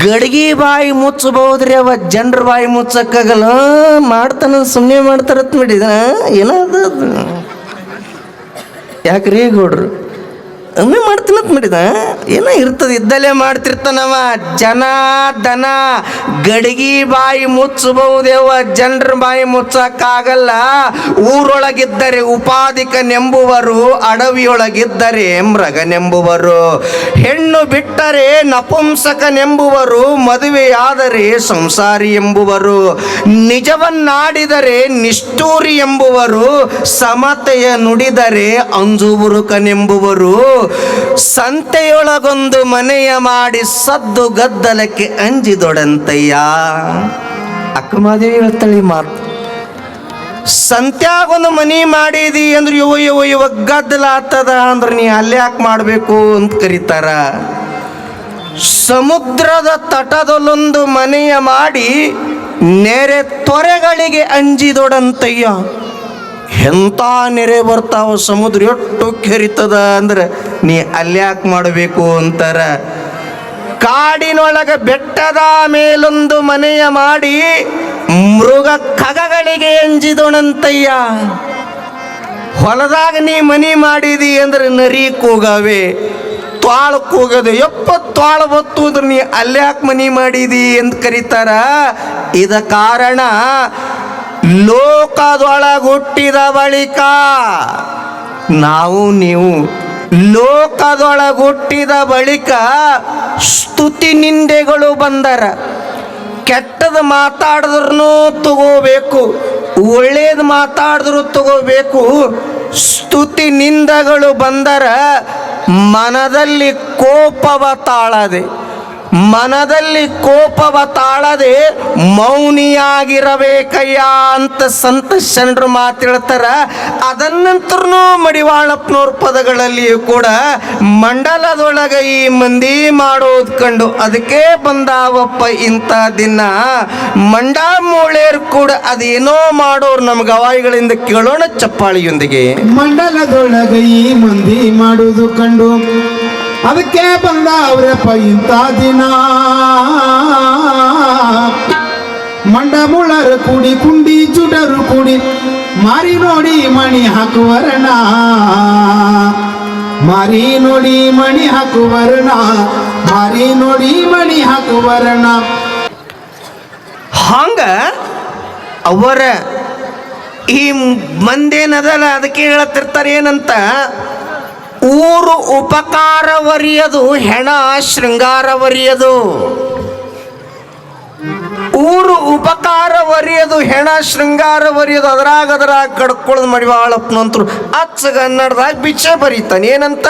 ಗಡಿಗೆ ಬಾಯಿ ಮುಚ್ಚಬಹುದ್ರಿ, ಅವ ಜನರ ಬಾಯಿ ಮುಚ್ಚಕ್ಕಾಗಲ್ಲ. ಮಾಡ್ತಾನ, ಸುಮ್ಮನೆ ಮಾಡ್ತಾರತ್ ಮಾಡಿದ ಏನದ ಯಾಕ್ರಿ ಗೌಡ್ರು ಒಮ್ಮೆ ಮಾಡ್ತೀನಂತ ಮಾಡಿದ ಏನೋ ಇರ್ತದೆ, ಇದ್ದಲ್ಲೇ ಮಾಡ್ತಿರ್ತಾನವ. ಜನ ದನ ಗಡಿಗೆ ಬಾಯಿ ಮುಚ್ಚಬಹುದೇವ, ಜನರ ಬಾಯಿ ಮುಚ್ಚಕ್ಕಾಗಲ್ಲ. ಊರೊಳಗಿದ್ದರೆ ಉಪಾಧಿಕನೆಂಬುವರು, ಅಡವಿಯೊಳಗಿದ್ದರೆ ಮೃಗನೆಂಬುವರು. ಹೆಣ್ಣು ಬಿಟ್ಟರೆ ನಪುಂಸಕನೆಂಬುವರು, ಮದುವೆಯಾದರೆ ಸಂಸಾರಿ ಎಂಬುವರು. ನಿಜವನ್ನಾಡಿದರೆ ನಿಷ್ಠೂರಿ ಎಂಬುವರು, ಸಮತೆಯ ನುಡಿದರೆ ಅಂಜುಬುರುಕನೆಂಬುವರು. ಸಂತೆಯೊಳಗೊಂದು ಮನೆಯ ಮಾಡಿ ಸದ್ದು ಗದ್ದಲಕ್ಕೆ ಅಂಜಿದೊಡಂತಯ್ಯ. ಅಕ್ಕಮಾದೇವಿ ಹೇಳ್ತಾಳೆ ಮಾತು. ಸಂತ್ಯಾಗೊಂದು ಮನೆ ಮಾಡಿದಿ ಅಂದ್ರೆ ಇವ ಗದ್ದಲ ಆಗ್ತದ ಅಂದ್ರೆ ನೀ ಅಲ್ಲಿ ಯಾಕೆ ಮಾಡಬೇಕು ಅಂತ ಕರೀತಾರ. ಸಮುದ್ರದ ತಟದಲ್ಲೊಂದು ಮನೆಯ ಮಾಡಿ ನೆರೆ ತೊರೆಗಳಿಗೆ ಅಂಜಿದೊಡಂತಯ್ಯ. ಎಂಥ ನೆರೆ ಬರ್ತಾವ, ಸಮುದ್ರ ಎಷ್ಟು ಕೆರಿತದ ಅಂದ್ರೆ ನೀ ಅಲ್ಯಾಕೆ ಮಾಡಬೇಕು ಅಂತಾರ. ಕಾಡಿನೊಳಗೆ ಬೆಟ್ಟದ ಮೇಲೊಂದು ಮನೆಯ ಮಾಡಿ ಮೃಗ ಖಗಗಳಿಗೆ ಅಂಜಿದೊಣಂತಯ್ಯ. ಹೊಲದಾಗ ನೀ ಮನೆ ಮಾಡಿದಿ ಅಂದ್ರೆ ನರಿ ಕೂಗವೆ, ತ್ವಾಳ ಕೂಗದೆ, ತ್ವಾಳ ಬತ್ತು ಅಂದ್ರೆ ನೀ ಅಲ್ಯಾಕೆ ಮನೆ ಮಾಡಿದಿ ಅಂತ ಕರೀತಾರ. ಇದ ಕಾರಣ ಲೋಕದೊಳಗುಟ್ಟಿದ ಬಳಿಕ ನೀವು ಲೋಕದೊಳಗುಟ್ಟಿದ ಬಳಿಕ ಸ್ತುತಿ ನಿಂದೆಗಳು ಬಂದರ. ಕೆಟ್ಟದ ಮಾತಾಡಿದ್ರೂ ತಗೋಬೇಕು, ಒಳ್ಳೇದು ಮಾತಾಡಿದ್ರು ತಗೋಬೇಕು. ಸ್ತುತಿ ನಿಂದೆಗಳು ಬಂದರ ಮನದಲ್ಲಿ ಕೋಪವ ತಾಳದೆ, ಮೌನಿಯಾಗಿರಬೇಕಯ್ಯ ಅಂತ ಸಂತ ಶರಣರು ಮಾತಾಡ್ತಾರ. ಅದನ್ನಂತರೂ ಮಡಿವಾಳಪ್ಪನವ್ರ ಪದಗಳಲ್ಲಿಯೂ ಕೂಡ ಮಂಡಲದೊಳಗೆ ಈ ಮಂದಿ ಮಾಡೋದು ಕಂಡು ಅದಕ್ಕೆ ಬಂದಾವಪ್ಪ ಇಂಥ ದಿನ. ಮಂಡ ಮೂಳೆಯರು ಕೂಡ ಅದೇನೋ ಮಾಡೋರು ನಮ್ಮ ಗವಾಯಿಗಳಿಂದ ಕೇಳೋಣ ಚಪ್ಪಾಳಿಯೊಂದಿಗೆ. ಮಂಡಲದೊಳಗೆ ಈ ಮಂದಿ ಮಾಡೋದು ಕಂಡು ಅದಕ್ಕೆ ಬಂದ ಅವರಪ್ಪ ಇಂಥ ದಿನ. ಮಂಡ ಮುಳರು ಕೂಡಿ ಕುಂಡಿ ಚುಟರು ಕೂಡಿ ಮಾರಿ ನೋಡಿ ಮಣಿ ಹಾಕುವರಣ, ಮಾರಿ ನೋಡಿ ಮಣಿ ಹಾಕುವರಣ, ಮಾರಿ ನೋಡಿ ಮಣಿ ಹಾಕುವರಣ. ಹಂಗ ಅವರ ಈ ಮಂದೇನದಲ್ಲ ಅದಕ್ಕೆ ಹೇಳತ್ತಿರ್ತಾರೆ ಏನಂತ, ಊರು ಉಪಕಾರವರಿಯದು ಹೆಣ ಶೃಂಗಾರವರಿಯದು. ಊರು ಉಪಕಾರವರಿಯದು ಹೆಣ ಶೃಂಗಾರವರಿಯದು. ಅದ್ರಾಗ ಕಡ್ಕೊಳ್ಳೋದು ಮಡಿವಾಳಪ್ಪನಂತರು ಅಚ್ಚಗನ್ನಡದಾಗ ಬಿಚ್ಚೆ ಬರೀತಾನೆ ಏನಂತ,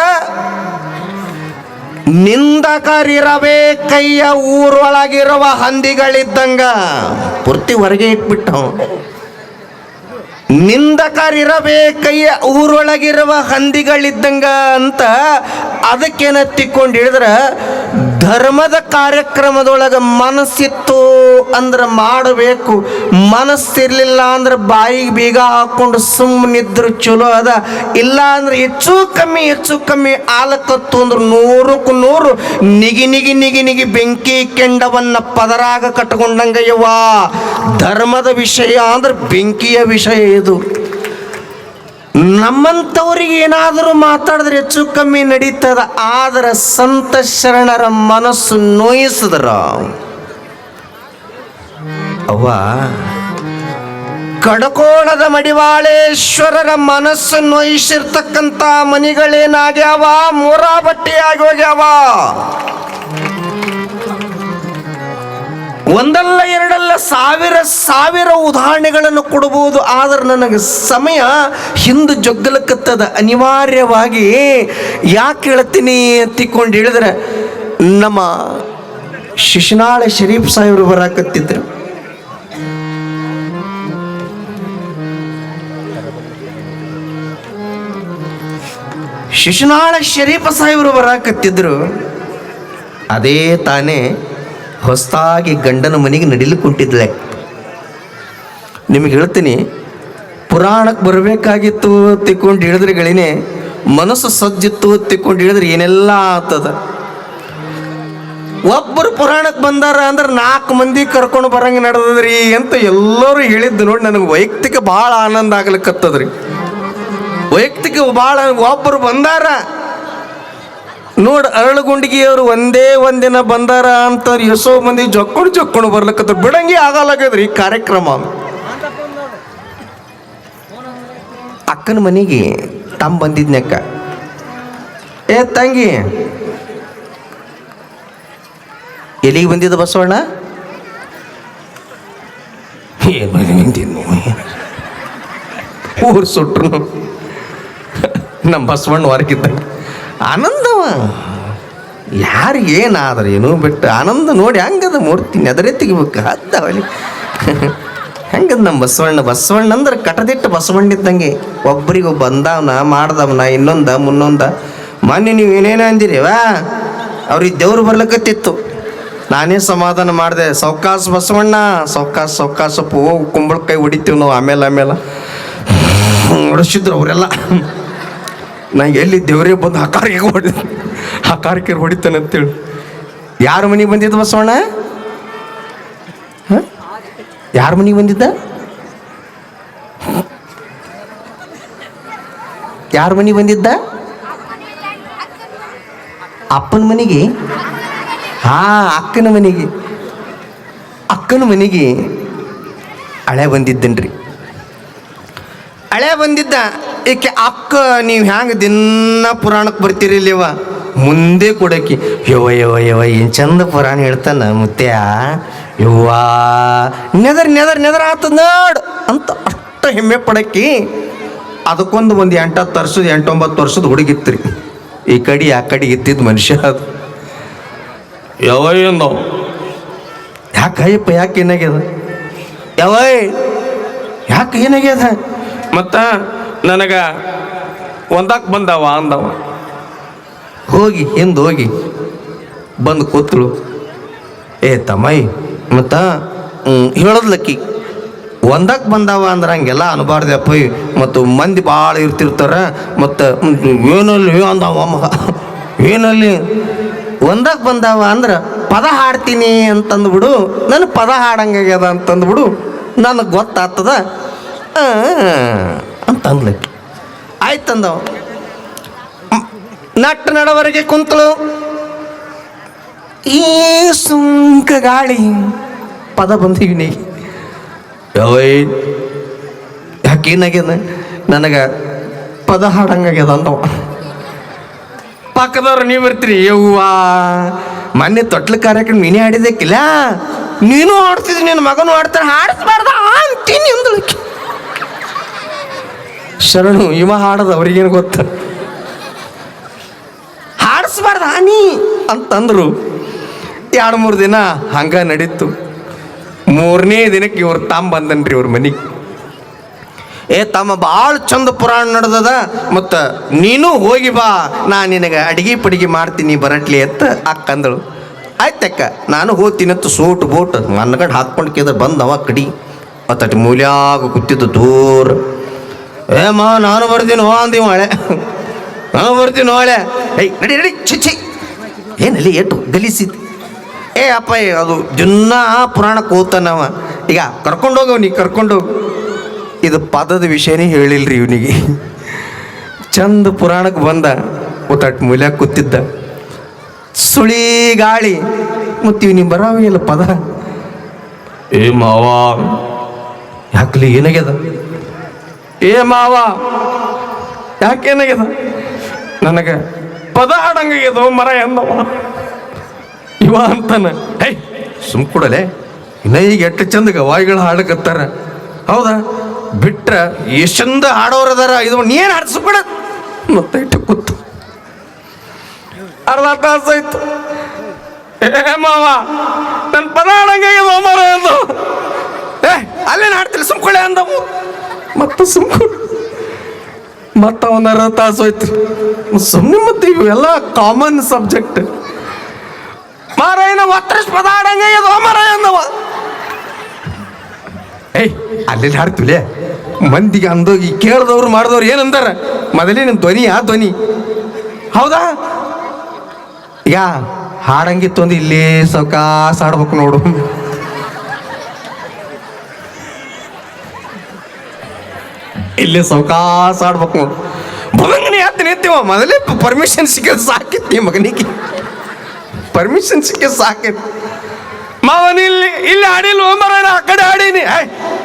ನಿಂದಕರಿರವೇ ಕೈಯ ಊರೊಳಗಿರುವ ಹಂದಿಗಳಿದ್ದಂಗ. ಪೂರ್ತಿ ಹೊರಗೆ ಇಟ್ಬಿಟ್ಟ. ನಿಂದಕರಿರವೇ ಕೈಯ ಊರೊಳಗಿರುವ ಹಂದಿಗಳಿದ್ದಂಗ ಅಂತ ಅದಕ್ಕೇನತ್ತಿಕೊಂಡು ಹೇಳಿದ್ರ, ಧರ್ಮದ ಕಾರ್ಯಕ್ರಮದೊಳಗೆ ಮನಸ್ಸಿತ್ತು ಅಂದ್ರೆ ಮಾಡಬೇಕು, ಮನಸ್ಸಿರ್ಲಿಲ್ಲ ಅಂದ್ರೆ ಬಾಯಿಗೆ ಬೀಗ ಹಾಕೊಂಡು ಸುಮ್ಮನಿದ್ರು ಚಲೋ ಅದ. ಇಲ್ಲ ಅಂದ್ರೆ ಹೆಚ್ಚು ಕಮ್ಮಿ ಆಲಕತ್ತು ಅಂದ್ರೆ 100ಕ್ಕೂ 100 ನಿಗಿ ಬೆಂಕಿ ಕೆಂಡವನ್ನ ಪದರಾಗ ಕಟ್ಕೊಂಡಂಗ ಯವ್ವ. ಧರ್ಮದ ವಿಷಯ ಅಂದ್ರೆ ಬೆಂಕಿಯ ವಿಷಯ ಇದು. ನಮ್ಮಂಥವ್ರಿಗೆ ಏನಾದರೂ ಮಾತಾಡಿದ್ರೆ ಹೆಚ್ಚು ಕಮ್ಮಿ ನಡೀತದ. ಆದ್ರೆ ಸಂತ ಶರಣರ ಮನಸ್ಸು ನೋಯಿಸಿದ್ರ ಅವ್ವ, ಕಡಕೋಳದ ಮಡಿವಾಳೇಶ್ವರರ ಮನಸ್ಸು ನೋಯಿಸಿರ್ತಕ್ಕಂಥ ಮನಿಗಳೇನಾಗ್ಯಾವ, ಮೂರಾ ಬಟ್ಟೆ ಆಗಿ ಹೋಗ್ಯಾವ. ಒಂದಲ್ಲ ಎರಡಲ್ಲ ಸಾವಿರ ಉದಾಹರಣೆಗಳನ್ನು ಕೊಡಬಹುದು. ಆದ್ರೆ ನನಗೆ ಸಮಯ ಹಿಂದೆ ಜೊಗ್ಗಲಕ್ಕತ್ತದ. ಅನಿವಾರ್ಯವಾಗಿ ಯಾಕೆ ಹೇಳ್ತೀನಿ ಅಂತಿಕೊಂಡು ಹೇಳಿದ್ರೆ, ನಮ್ಮ ಶಿಶುನಾಳ ಶರೀಫ್ ಸಾಹೇಬರು ಬರಾಕತ್ತಿದ್ರು. ಶಿಶುನಾಳ ಶರೀಫ ಸಾಹೇಬರು ಬರಾಕತ್ತಿದ್ರು. ಅದೇ ತಾನೇ ಹೊಸದಾಗಿ ಗಂಡನ ಮನೆಗೆ ನಡಿಲಿಕ್ಕೆ ನಿಮಗೆ ಹೇಳ್ತೀನಿ, ಪುರಾಣಕ್ಕೆ ಬರಬೇಕಾಗಿತ್ತು ತಿಕ್ಕೊಂಡು ಹೇಳಿದ್ರೆ ಗಳಿನೇ, ಮನಸ್ಸು ಸಜ್ಜಿತ್ತು ತಿಕ್ಕೊಂಡು ಹೇಳಿದ್ರೆ ಏನೆಲ್ಲ ಆಗ್ತದ. ಒಬ್ಬರು ಪುರಾಣಕ್ಕೆ ಬಂದಾರ ಅಂದ್ರೆ 4 ಮಂದಿ ಕರ್ಕೊಂಡು ಬರಂಗೆ ನಡೆದದ್ರಿ ಅಂತ ಎಲ್ಲರೂ ಹೇಳಿದ್ದು ನೋಡಿ ನನಗೆ ವೈಯಕ್ತಿಕ ಭಾಳ ಆನಂದ ಆಗ್ಲಿಕ್ಕತ್ತದ್ರಿ. ವೈಯಕ್ತಿಕ ಭಾಳ ಒಬ್ಬರು ಬಂದಾರ ನೋಡ್, ಅರಳಗುಂಡಿಗೆಯವರು ಒಂದಿನ ಬಂದಾರ ಅಂತ ಎಷ್ಟೋ ಮಂದಿ ಜೊಕ್ಕೊಂಡು ಬರ್ಲಿಕ್ಕತ್ತ. ಬಿಡಂಗಿ ಆಗಲ್ಲಾಗದ್ರಿ ಕಾರ್ಯಕ್ರಮ. ಅಕ್ಕನ ಮನೆಗೆ ತಮ್ಮ ಬಂದಿದ್ನಕ್ಕ, ಏ ತಂಗಿ ಎಲ್ಲಿಗೆ ಬಂದಿದ್ದ ಬಸವಣ್ಣ? ಊರು ಸುಟ್ರು ನಮ್ಮ ಬಸವಣ್ಣ ಹೊರಗಿದ್ದಂಗೆ ಆನಂದವ. ಯಾರಿಗೇನಾದ್ರೆ ಏನೋ ಬಿಟ್ಟು ಆನಂದ ನೋಡಿ ಹಂಗದ ಮೂರ್ತಿ ನೆದರೇ ತೆಗಿಬೇಕು ಹತ್ತವಲ್ಲಿ. ಹಂಗದ ನಮ್ಮ ಬಸವಣ್ಣ ಅಂದ್ರೆ ಕಟದಿಟ್ಟು ಬಸವಣ್ಣ ಇದ್ದಂಗೆ. ಒಬ್ಬರಿಗೆ ಬಂದವನ ಮಾಡ್ದವನ ಇನ್ನೊಂದ ಮುನ್ನೊಂದ. ಮೊನ್ನೆ ನೀವು ಏನೇನೋ ಅಂದಿರಿವಾ, ಅವ್ರಿಗೆ ದೇವ್ರು ಬರ್ಲಿಕ್ಕತ್ತಿತ್ತು. ನಾನೇ ಸಮಾಧಾನ ಮಾಡಿದೆ, ಸೌಕಾಸ ಬಸವಣ್ಣ, ಸೌಕಾಸಪ್ಪ ಹೋಗಿ ಕುಂಬಳಕಾಯಿ ಹೊಡಿತೀವಿ ನಾವು. ಆಮೇಲೆ ಹೊಡಿಸಿದ್ರು ಅವರೆಲ್ಲ. ನಾ ಎಲ್ಲಿ ದೇವರೇ ಬಂದು ಹಕಾರಿಕೆ ಹೊಡಿತಾನೆ ಅಂತೇಳಿ. ಯಾರ ಮನೆಗೆ ಬಂದಿದ್ದ ಬಸವಣ್ಣ? ಯಾರ ಮನೆಗೆ ಬಂದಿದ್ದ? ಯಾರ ಮನೆಗೆ ಬಂದಿದ್ದ? ಅಪ್ಪನ ಮನೆಗೆ. ಅಕ್ಕನ ಮನೆಗೆ ಹಳೆ ಬಂದಿದ್ದನ್ರಿ. ಹಳೆ ಬಂದಿದ್ದ. ಏಕೆ ಅಕ್ಕ ನೀವು ಹ್ಯಾಂಗೆ ದಿನ ಪುರಾಣಕ್ಕೆ ಬರ್ತೀರಿ ಇಲ್ಲಿವ ಮುಂದೆ ಕೊಡಕ್ಕೆ? ಯವ್ವ ಏನು ಚಂದ ಪುರಾಣ ಹೇಳ್ತಾನ ಮುತ್ಯ. ಯವ್ವಾ ನೆದರ್ ಆತದ ನೋಡು ಅಂತ ಅಷ್ಟು ಹೆಮ್ಮೆ ಪಡಕ್ಕಿ. ಅದಕ್ಕೊಂದು 8-9 ವರ್ಷದ ಹುಡುಗಿತ್ರಿ. ಈ ಕಡೆ ಆ ಕಡೆ ಇತ್ತಿದ್ದ ಮನುಷ್ಯ ಅದು. ಯಾವಯ್ಯಂದು ಯಾಕೆ ಏನಾಗ್ಯದ? ಯಾಕೆ ಏನಾಗ್ಯದ? ಮತ್ತು ನನಗೆ ಒಂದಕ್ಕೆ ಬಂದವ ಅಂದವ. ಹೋಗಿ ಬಂದು ಕೂತಳು. ಏ ತಮ್ಮಯ್ಯ ಮತ್ತು ಹೇಳದ್ಲಕ್ಕಿ, ಒಂದಕ್ಕೆ ಬಂದವ ಅಂದ್ರೆ ಹಂಗೆಲ್ಲ ಅನ್ಬಾರ್ದಪ್ಪ. ಮತ್ತು ಮಂದಿ ಭಾಳ ಇರ್ತಿರ್ತಾರೆ. ಮತ್ತು ಏನಲ್ಲಿ ಅಂದವ ಮಗ, ಏನಲ್ಲಿ ಒಂದಕ್ಕೆ ಬಂದವ ಅಂದ್ರೆ ಪದ ಹಾಡ್ತೀನಿ ಅಂತಂದ್ಬಿಡು. ನನಗೆ ಪದ ಹಾಡಂಗಾಗ್ಯದ ಅಂತಂದ್ಬಿಡು, ನನಗೆ ಗೊತ್ತಾಗ್ತದ ಅಂತಂದ್ಲಕ್ಕಿ. ಆಯ್ತಂದವ. ನಡವರೆಗೆ ಕುಂತಳು. ಈ ಸುಂಕ ಗಾಳಿ ಪದ ಬಂದೀವಿ. ಯಾಕೇನಾಗ್ಯದ ನನಗೆ ಪದ ಹಾಡಂಗಾಗ್ಯದ ಅಂದವ. ಪಕ್ಕದವ್ರು ನೀವು ಇರ್ತೀರಿ, ಯವ್ವ ಮೊನ್ನೆ ತೊಟ್ಲ ಕಾರ್ಯಕ್ರಮ ನೀನೇ ಹಾಡಿದಕ್ಕಿಲ್ಲ, ನೀನು ಹಾಡ್ತಿದ್ದಿ, ನಿನ್ನ ಮಗನು ಹಾಡ್ತಾನೆ, ಹಾಡಿಸ್ಬಾರ್ದ ಅಂತೀನಿ ಅಂದಳಕ್ಕೆ. ಶರಣು ಇವ ಹಾಡದ ಅವ್ರಿಗೇನು ಗೊತ್ತ, ಹಾಡಿಸ್ಬಾರ್ದ ನೀ ಅಂತಂದ್ರು. 2-3 ದಿನ ಹಂಗ ನಡೀತು. 3ನೇ ದಿನಕ್ಕೆ ಇವ್ರು ತಾಮ್ ಬಂದನ್ರಿ ಇವ್ರ ಮನೆಗೆ. ತಮ್ಮ ಭಾಳ ಚಂದ ಪುರಾಣ ನಡೆದದ, ಮತ್ತು ನೀನು ಹೋಗಿ ಬಾ, ನಾ ನಿನಗೆ ಅಡಿಗೆ ಪಡಿಗೆ ಮಾಡ್ತೀನಿ ಬರಟ್ಲಿ ಅಂತ ಅಕ್ಕಂದಳು. ಆಯ್ತಕ್ಕ ನಾನು ಹೋಗ್ತೀನಂತ ಸೂಟ್ ಬೋಟ್ ಮನ್ಗಂಡು ಹಾಕ್ಕೊಂಡು ಕೇಳಿದ್ರೆ ಬಂದವ ಕಡಿ ಅತ್ತಟಿ ಮೂಲ್ಯಾಗ ಕೂತಿದ್ದು ದೂರ. ಮಾ ನಾನು ಬರ್ತೀನಿ ಹೋ ಅಂದಿವ ಹಳೆ, ನಾನು ಬರ್ತೀನಿ ಹಳೆ. ನಡಿ ನಡಿ ಚಿಚ್ಚಿ ಏನಲ್ಲಿ ಏಟು ಗಲಿಸಿದ್. ಅಪ್ಪ ಅದು ದಿನ ಪುರಾಣಕ್ಕೆ ಹೋಗ್ತಾನವ. ಈಗ ಕರ್ಕೊಂಡೋಗವ್ ನೀ ಕರ್ಕೊಂಡೋಗು. ಇದು ಪದದ ವಿಷಯನೇ ಹೇಳಿಲ್ರಿ ಇವನಿಗೆ. ಚಂದ ಪುರಾಣಕ್ಕೆ ಬಂದ, ಒತ್ತಟ್ಟು ಮೂಲ್ಯಾಗ ಕೂತಿದ್ದ, ಸುಳಿ ಗಾಳಿ ಮತ್ತೀವಿ ನೀವು ಬರಾವಿಲ್ಲ ಪದ. ಮಾವ ಯಾಕಲಿ ಏನಾಗ್ಯದ? ಮಾವ ಯಾಕೇನಾಗ್ಯದ? ನನಗೆ ಪದ ಹಾಡಂಗಾಗ್ಯದ ಮರ ಎಂದವ ಇವ ಅಂತಾನ. ಸುಮ್ಕೊಡಲೆ, ಇನ್ನ ಈಗ ಎಷ್ಟು ಚಂದಗ ವಾಯಿಗಳು ಹಾಡಕತ್ತಾರ. ಹೌದಾ ಬಿಟ್ರ ಎಷ್ಟು ಚಂದ ಹಾಡೋರದಾರ. ಇದು ನೀನು ಹಾಡ್ಸ್ಬಿಡ ಮತ್ತೆ ಇಟ್ಟು ಕೂತು ಅರ್ಧ ತಾಸಾಯ್ತು. ಮಾವ ನನ್ನ ಪದ ಹಾಡಂಗಾಗ್ಯದ ಮರ ಅಂದವ. ಅಲ್ಲೇನು ಹಾಡ್ತಿಲ್ಲ ಸುಮ್ಕೊಳ್ಳೆ ಅಂದವು. ಮತ್ತೆ ಸುಮ್ಕೊಂಡು ಮತ್ತೆ ಒಂದು ಅರ್ಧ ತಾಸು ಹೋಯ್ತು. ಸುಮ್ಮನೆ ಮತ್ತೆ ಇವೆಲ್ಲ ಕಾಮನ್ ಸಬ್ಜೆಕ್ಟ್. ಮಾರಾಯನ ಒತ್ತರಷ್ಟು ಪದ ಹಾಡಂಗಾಗ್ಯದ ಮರ ಅಂದವ. ಅಲ್ಲೆಲ್ಲಿ ಹಾಡ್ತಿಲೆ ಮಂದಿಗೆ ಅಂದೋಗಿ ಕೇಳ್ದವ್ರು ಮಾಡಿದವ್ರು ಏನಂದಾರ, ಮೊದಲೇ ನಿಮ್ಮ ಧ್ವನಿ ಆ ಧ್ವನಿ ಹೌದಾ? ಈಗ ಹಾಡಂಗಿತ್ತು ಅಂದ್ರೆ ಇಲ್ಲೇ ಸೌಕಾಸ ಹಾಡ್ಬೇಕು ನೋಡು. ಇಲ್ಲೇ ಸೌಕಾಸ ಆಡ್ಬೇಕು ನೋಡು. ಬದಂಗನಿ ಹತ್ತು ನಿಂತೀವ ಮೊದಲೇ ಪರ್ಮಿಷನ್ ಸಿಕ್ಕಿದ್ ಸಾಕಿತ್ತು ಮಗನಿಗೆ, ಪರ್ಮಿಷನ್ ಸಿಕ್ಕಿದ್ ಸಾಕಿತ್ತು. ಮಾವನ ಇಲ್ಲಿ ಹಾಡಿಲ್ಲ ಮರ ಆ ಕಡೆ ಹಾಡೀನಿ.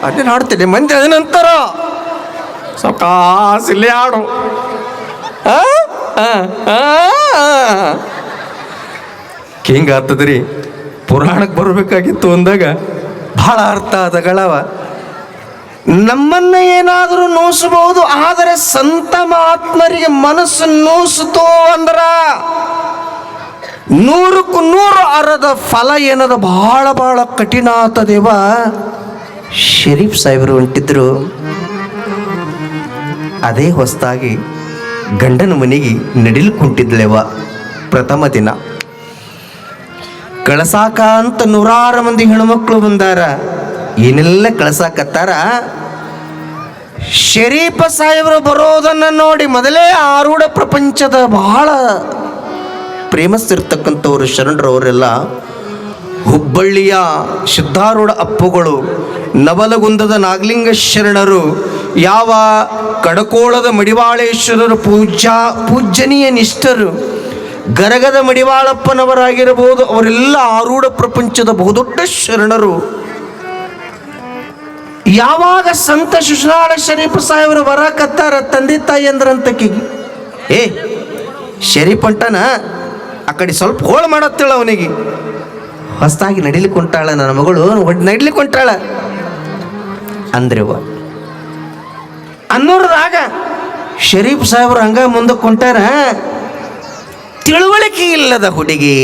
ಅದೇನು ಹಾಡ್ತೀನಿ ಮಂದಿ ಅದನ್ನಂತಾರ ಸೌಕಾಸ ಇಲ್ಲೇ ಹಾಡು. ಹಿಂಗ ಆಗ್ತದ್ರಿ. ಪುರಾಣಕ್ಕೆ ಬರಬೇಕಾಗಿತ್ತು ಅಂದಾಗ ಬಹಳ ಅರ್ಥ ಆದಗಳವ. ನಮ್ಮನ್ನ ಏನಾದರೂ ನೋಸಬಹುದು, ಆದರೆ ಸಂತ ಮಹಾತ್ಮರಿಗೆ ಮನಸ್ಸು ನೋಸಿತು ಅಂದ್ರ 100ಕ್ಕೂ 100 ಅರದ ಫಲ ಏನದ ಬಹಳ ಬಹಳ ಕಠಿಣ ಆತದೇವ. ಶರೀಫ್ ಸಾಹೇಬರು ಹೊಂಟಿದ್ರು. ಅದೇ ಹೊಸದಾಗಿ ಗಂಡನ ಮನೆಗೆ ನಡಿಲು ಕುಂಟಿದ್ಲೆವ. ಪ್ರಥಮ ದಿನ ಕಳಸಾಕ ಅಂತ 100 ಮಂದಿ ಹೆಣ್ಮಕ್ಳು ಬಂದಾರ. ಏನೆಲ್ಲ ಕಳಸಾಕತ್ತಾರ. ಶರೀಫ ಸಾಹೇಬರು ಬರೋದನ್ನು ನೋಡಿ ಮೊದಲೇ ಆರೂಢ ಪ್ರಪಂಚದ ಬಹಳ ಪ್ರೇಮಸ್ತಿರ್ತಕ್ಕಂಥವ್ರು ಶರಣರವರೆಲ್ಲ ಹುಬ್ಬಳ್ಳಿಯ ಸಿದ್ಧಾರೂಢ ಅಪ್ಪುಗಳು, ನವಲಗುಂದದ ನಾಗಲಿಂಗ ಶರಣರು, ಯಾವ ಕಡಕೋಳದ ಮಡಿವಾಳೇಶ್ವರರು ಪೂಜ್ಯನೀಯ ನಿಷ್ಠರು, ಗರಗದ ಮಡಿವಾಳಪ್ಪನವರಾಗಿರಬಹುದು, ಅವರೆಲ್ಲ ಆರೂಢ ಪ್ರಪಂಚದ ಬಹುದೊಡ್ಡ ಶರಣರು. ಯಾವಾಗ ಸಂತ ಶಿಶುನಾಳ ಶರೀಫ್ ಸಾಹೇಬರು ಬರಕತ್ತಾರ, ತಂದೆ ತಾಯಿ ಅಂದ್ರಂತಕಿಗೆ ಶರೀಫ್ ಅಂಟನ ಆ ಕಡೆ ಸ್ವಲ್ಪ ಹೋಳು ಮಾಡತ್ತೇಳ. ಅವನಿಗೆ ಹೊಸದಾಗಿ ನಡಿಲಿಕ್ಕೆ ಹೊಂಟಾಳ ನನ್ನ ಮಗಳು, ನಡಿಲಿಕ್ಕೆ ಹೊಂಟಾಳ ಅಂದ್ರವ. ಅನ್ನೋರ್ದಾಗ ಶರೀಫ್ ಸಾಹೇಬ್ರು ಹಂಗ ಮುಂದಕ್ಕೆ ಹೊಂಟಾರ. ತಿಳುವಳಿಕೆ ಇಲ್ಲದ ಹುಡುಗಿ,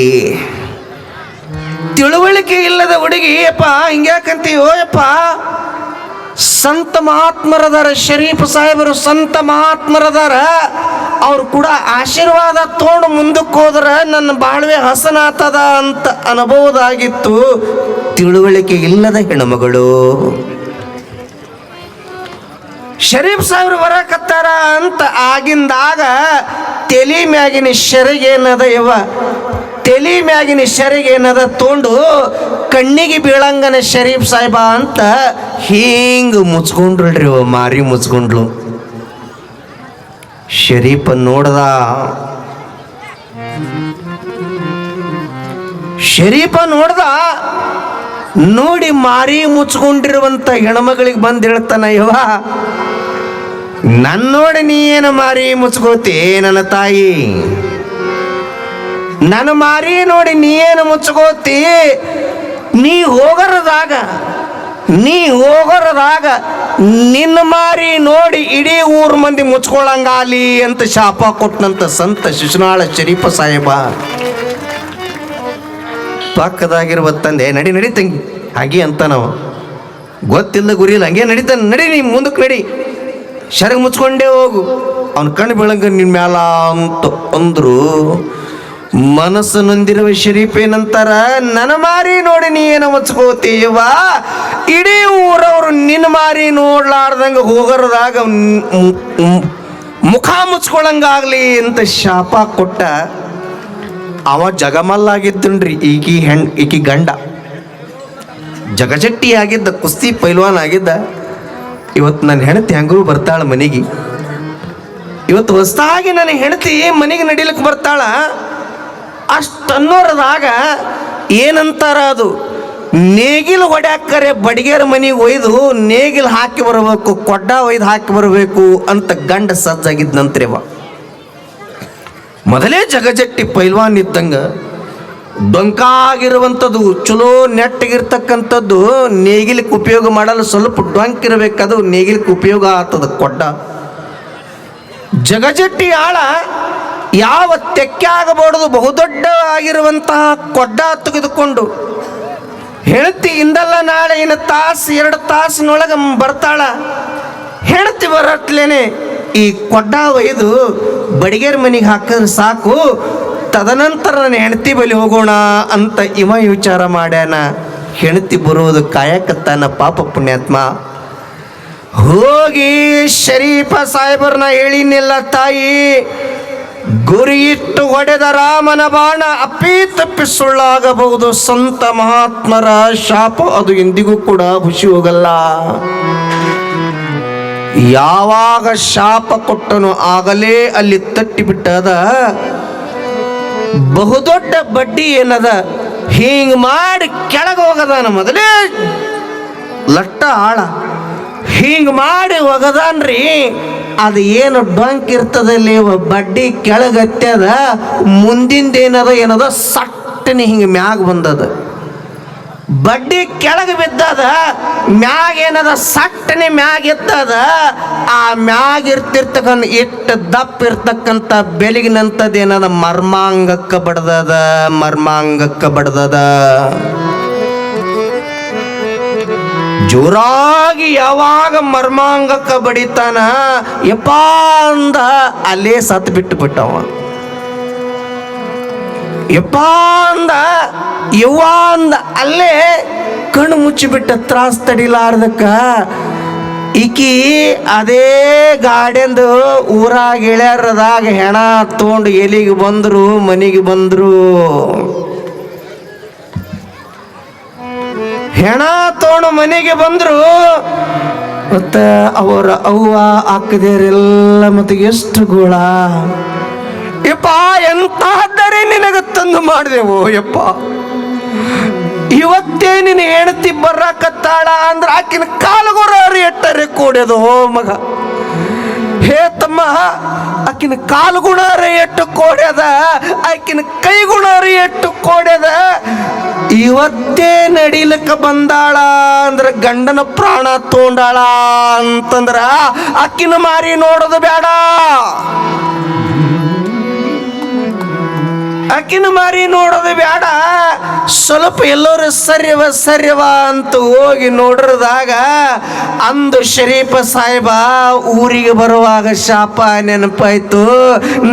ತಿಳುವಳಿಕೆ ಇಲ್ಲದ ಹುಡುಗಿ. ಯಪ್ಪ ಹಿಂಗ್ಯಾಕಂತೀವೋ ಯಪ್ಪ, ಸಂತ ಮಹಾತ್ಮರದಾರ, ಶರೀಫ್ ಸಾಹೇಬರು ಸಂತ ಮಹಾತ್ಮರದಾರ, ಅವ್ರು ಕೂಡ ಆಶೀರ್ವಾದ ತಗೊಂಡು ಮುಂದಕ್ಕೆ ಹೋದ್ರೆ ನನ್ನ ಬಾಳ್ವೆ ಹಸನಾತದ ಅಂತ ಅನ್ಬೋದಾಗಿತ್ತು. ತಿಳುವಳಿಕೆ ಇಲ್ಲದ ಹೆಣ್ಮಗಳು. ಶರೀಫ್ ಸಾಹೇಬ್ರು ಬರಕತ್ತಾರ ಅಂತ ಆಗಿಂದಾಗ ತಲೆ ಮ್ಯಾಗಿನ ಶೆರಗೇನದ ಇವ, ತಲೆ ಮ್ಯಾಗಿನ ಶೆರಗೇನದ ತೊಂಡು ಕಣ್ಣಿಗೆ ಬೀಳಂಗನ ಶರೀಫ್ ಸಾಹೇಬ ಅಂತ ಹಿಂಗೆ ಮುಚ್ಕೊಂಡ್ರಿ ಅವ, ಮಾರಿ ಮುಚ್ಕೊಂಡ್ಲು. ಶರೀಫ ನೋಡ್ದ, ಶರೀಫ ನೋಡ್ದ ನೋಡಿ ಮಾರಿ ಮುಚ್ಕೊಂಡಿರುವಂತ ಹೆಣ್ಮಗಳಿಗೆ ಬಂದು ಹೇಳ್ತಾನ, ಯವ್ವ ನನ್ನ ನೋಡಿ ನೀ ಏನು ಮಾರಿ ಮುಚ್ಕೋತಿ ನನ್ನ ತಾಯಿ, ನನ್ನ ಮಾರಿ ನೋಡಿ ನೀ ಏನು ಮುಚ್ಕೋತಿ, ನೀ ಹೋಗರದಾಗ ನಿನ್ನ ಮಾರಿ ನೋಡಿ ಇಡೀ ಊರು ಮಂದಿ ಮುಚ್ಕೊಳ್ಳಂಗಾಲಿ ಅಂತ ಶಾಪ ಕೊಟ್ಟನಂತ ಸಂತ ಶಿಶುನಾಳ ಶರೀಫ ಸಾಹೇಬ. ಪಕ್ಕದಾಗಿರುವ ತಂದೆ ನಡಿ ತಂಗಿ ಹಾಗೆ ಅಂತ ನಾವು ಗೊತ್ತಿಲ್ಲ ಗುರಿ ಇಲ್ಲ, ಹಂಗೆ ನಡೀತಾನೆ, ನಡಿ ನೀ ಮುಂದಕ್ಕೆ ನಡಿ, ಶರಗ್ ಮುಚ್ಕೊಂಡೇ ಹೋಗು, ಅವನ ಕಣ್ಣು ಬೆಳಂಗ ನಿನ್ನ ಮ್ಯಾಲ ಅಂತ ಅಂದ್ರು. ಮನಸ್ಸು ನೊಂದಿರುವ ಶರೀಫ್ ಏನಂತಾರ, ನನ್ನ ಮಾರಿ ನೋಡಿ ನೀ ಏನು ಮುಚ್ಕೋತೀವ, ಇಡೀ ಊರವರು ನಿನ್ನ ಮಾರಿ ನೋಡ್ಲಾರ್ದಂಗ ಹೋಗರದಾಗ ಮುಖ ಮುಚ್ಕೊಳಂಗಾಗ್ಲಿ ಅಂತ ಶಾಪ ಕೊಟ್ಟ. ಅವ ಜಗಮಲ್ಲಾಗಿದ್ದನ್ರಿ, ಈಕಿ ಗಂಡ ಜಗಜಟ್ಟಿ ಆಗಿದ್ದ, ಕುಸ್ತಿ ಪೈಲ್ವಾನ್ ಆಗಿದ್ದ. ಇವತ್ತು ನನ್ನ ಹೆಂಡತಿ ಹೆಂಗೂ ಬರ್ತಾಳ ಮನೆಗೆ, ಇವತ್ತು ಹೊಸದಾಗಿ ನನ್ನ ಹೆಂಡತಿ ಮನೆಗೆ ನಡಿಲಿಕ್ಕೆ ಬರ್ತಾಳ. ಅಷ್ಟನ್ನೋರದಾಗ ಏನಂತಾರ, ಅದು ನೇಗಿಲು ಹೊಡ್ಯಾಕರೆ ಬಡಿಗೆರ ಮನೆಗೆ ಒಯ್ದು ನೇಗಿಲು ಹಾಕಿ ಬರಬೇಕು, ಕೊಡ್ಡ ಒಯ್ದು ಹಾಕಿ ಬರಬೇಕು ಅಂತ ಗಂಡ ಸಜ್ಜಾಗಿದ್ನಂತ್ರಿವ. ಮೊದಲೇ ಜಗಜಟ್ಟಿ ಪೈಲ್ವಾನ್ ಇದ್ದಂಗ ಡೊಂಕಾಗಿರುವಂಥದ್ದು, ಚಲೋ ನೆಟ್ಟಗಿರ್ತಕ್ಕಂಥದ್ದು ನೇಗಿಲಿಕ್ಕೆ ಉಪಯೋಗ ಮಾಡಲು ಸ್ವಲ್ಪ ಡೊಂಕಿರಬೇಕದು, ನೇಗಿಲಿಕ್ಕೆ ಉಪಯೋಗ ಆಗ್ತದ ಕೊಡ್ಡ. ಜಗಜಟ್ಟಿ ಆಳ ಯಾವ ತೆಕ್ಕೆ ಆಗಬಾರ್ದು, ಬಹುದೊಡ್ಡ ಆಗಿರುವಂತಹ ಕೊಡ್ಡ ತೆಗೆದುಕೊಂಡು ಹೆಂಡತಿ ಇಂದಲ್ಲ ನಾಳೆ ಇನ್ನು ತಾಸು 2 ತಾಸಿನೊಳಗೆ ಬರ್ತಾಳ. ಹೆಂಡತಿ ಬರಟ್ಲೇನೆ ಈ ಕೊಡ್ಡ ಒಯ್ದು ಬಡಿಗೆರ ಮನೆಗೆ ಹಾಕಿದ್ರೆ ಸಾಕು, ತದನಂತರ ನನ್ನ ಹೆಂಡತಿ ಬಳಿ ಹೋಗೋಣ ಅಂತ ಇವ ವಿಚಾರ ಮಾಡ್ಯಾನ. ಹೆಂಡತಿ ಬರುವುದು ಕಾಯಕತ್ತಾನ ಪಾಪ ಪುಣ್ಯಾತ್ಮ. ಹೋಗಿ ಶರೀಫ ಸಾಹೇಬರನ್ನ ಹೇಳಿನಿಲ್ಲ, ತಾಯಿ ಗುರಿ ಇಟ್ಟು ಹೊಡೆದ ರಾಮನ ಬಾಣ ಅಪ್ಪಿ ಸುಳ್ಳಾಗಬಹುದು, ಸಂತ ಮಹಾತ್ಮರ ಶಾಪ ಅದು ಎಂದಿಗೂ ಕೂಡ ಹುಸಿ ಹೋಗಲ್ಲ. ಯಾವಾಗ ಶಾಪ ಕೊಟ್ಟನು ಆಗಲೇ ಅಲ್ಲಿ ತಟ್ಟಿಬಿಟ್ಟದ. ಬಹುದೊಡ್ಡ ಬಡ್ಡಿ ಏನದ, ಹಿಂಗ್ ಮಾಡಿ ಕೆಳಗೆ ಹೋಗದಾನ, ಮೊದಲೇ ಲಟ್ಟ ಆಳ ಹಿಂಗ್ ಮಾಡಿ ಒಗದಾನ್ರಿ. ಅದು ಏನು ಡೊಂಕ್ ಇರ್ತದಲ್ಲಿ ಬಡ್ಡಿ ಕೆಳಗತ್ಯದ, ಮುಂದಿಂದ ಏನದ ಸಟ್ಟನೆ ಹಿಂಗೆ ಮ್ಯಾಗ ಬಂದದ. ಬಡ್ಡಿ ಕೆಳಗೆ ಬಿದ್ದದ, ಮ್ಯಾಗ ಏನದ ಸಟ್ಟನೆ ಮ್ಯಾಗ ಎತ್ತದ. ಆ ಮ್ಯಾಗ ಇರ್ತಿರ್ತಕ್ಕಂಥ ಇಟ್ಟು ದಪ್ಪ ಇರ್ತಕ್ಕಂಥ ಬೆಳಗಿನಂಥದ್ದು ಏನದ ಮರ್ಮಾಂಗಕ್ಕೆ ಬಡ್ದದ. ಜೋರಾಗಿ ಯಾವಾಗ ಮರ್ಮಾಂಗಕ್ಕೆ ಬಡಿತಾನ, ಯಪ್ಪ ಅಂದ ಅಲ್ಲೇ ಸತ್ತು ಬಿಟ್ಟವ. ಯಪ್ಪ ಅಂದ ಯವ್ವ ಅಂದ ಅಲ್ಲೇ ಕಣ್ಣು ಮುಚ್ಚಿಬಿಟ್ಟ, ತ್ರಾಸ ತಡಿಲಾರ್ದಕ್ಕ. ಈಕಿ ಅದೇ ಗಾಡಿಂದು ಊರಾಗ ಇಳ್ಯಾರದಾಗ ಹೆಣ ತೊಗೊಂಡು ಎಲಿಗೆ ಬಂದ್ರು, ಮನೆಗೆ ಬಂದ್ರು. ಹೆಣ ತೊಗೊಂಡು ಮನೆಗೆ ಬಂದ್ರು. ಮತ್ತ ಅವರ ಅವ್ವ ಅಕ್ಕದೇರೆಲ್ಲ ಮತ್ತೆ ಎಷ್ಟು ಗೋಳ. ಯಪ್ಪ ಎಂತಹದ್ದರೆ ನಿನಗೆ ತಂದು ಮಾಡಿದೆವು ಯಪ್ಪ, ಇವತ್ತೇ ನಿನ್ನ ಹೆಂಡತಿ ಬರಾಕತ್ತಾಳ ಅಂದ್ರೆ ಆಕಿನ ಕಾಲುಗುರಾರಿ ಎಟ್ಟರೆ ಕೂಡ್ಯದು ಮಗ. ಹೇ ತಮ್ಮ, ಆಕಿನ ಕಾಲುಗುಣಾರಿ ಎಟ್ಟು ಕೋಡ್ಯದ, ಆಕಿನ ಕೈಗುಣಾರಿ ಎಟ್ಟು ಕೋಡ್ಯದ. ಇವತ್ತೇ ನಡಿಲಕ್ಕ ಬಂದಾಳ ಅಂದ್ರೆ ಗಂಡನ ಪ್ರಾಣ ತೊಗೊಂಡಾಳ ಅಂತಂದ್ರ ಆಕಿನ ಮಾರಿ ನೋಡೋದು ಬೇಡ, ಆಕಿನ ಮಾರಿ ನೋಡೋದು ಬೇಡ. ಸ್ವಲ್ಪ ಎಲ್ಲರೂ ಸರಿವ ಅಂತ ಹೋಗಿ ನೋಡ್ರದಾಗ ಅಂದು ಶರೀಫ ಸಾಹೇಬ ಊರಿಗೆ ಬರುವಾಗ ಶಾಪ ನೆನಪಾಯ್ತು.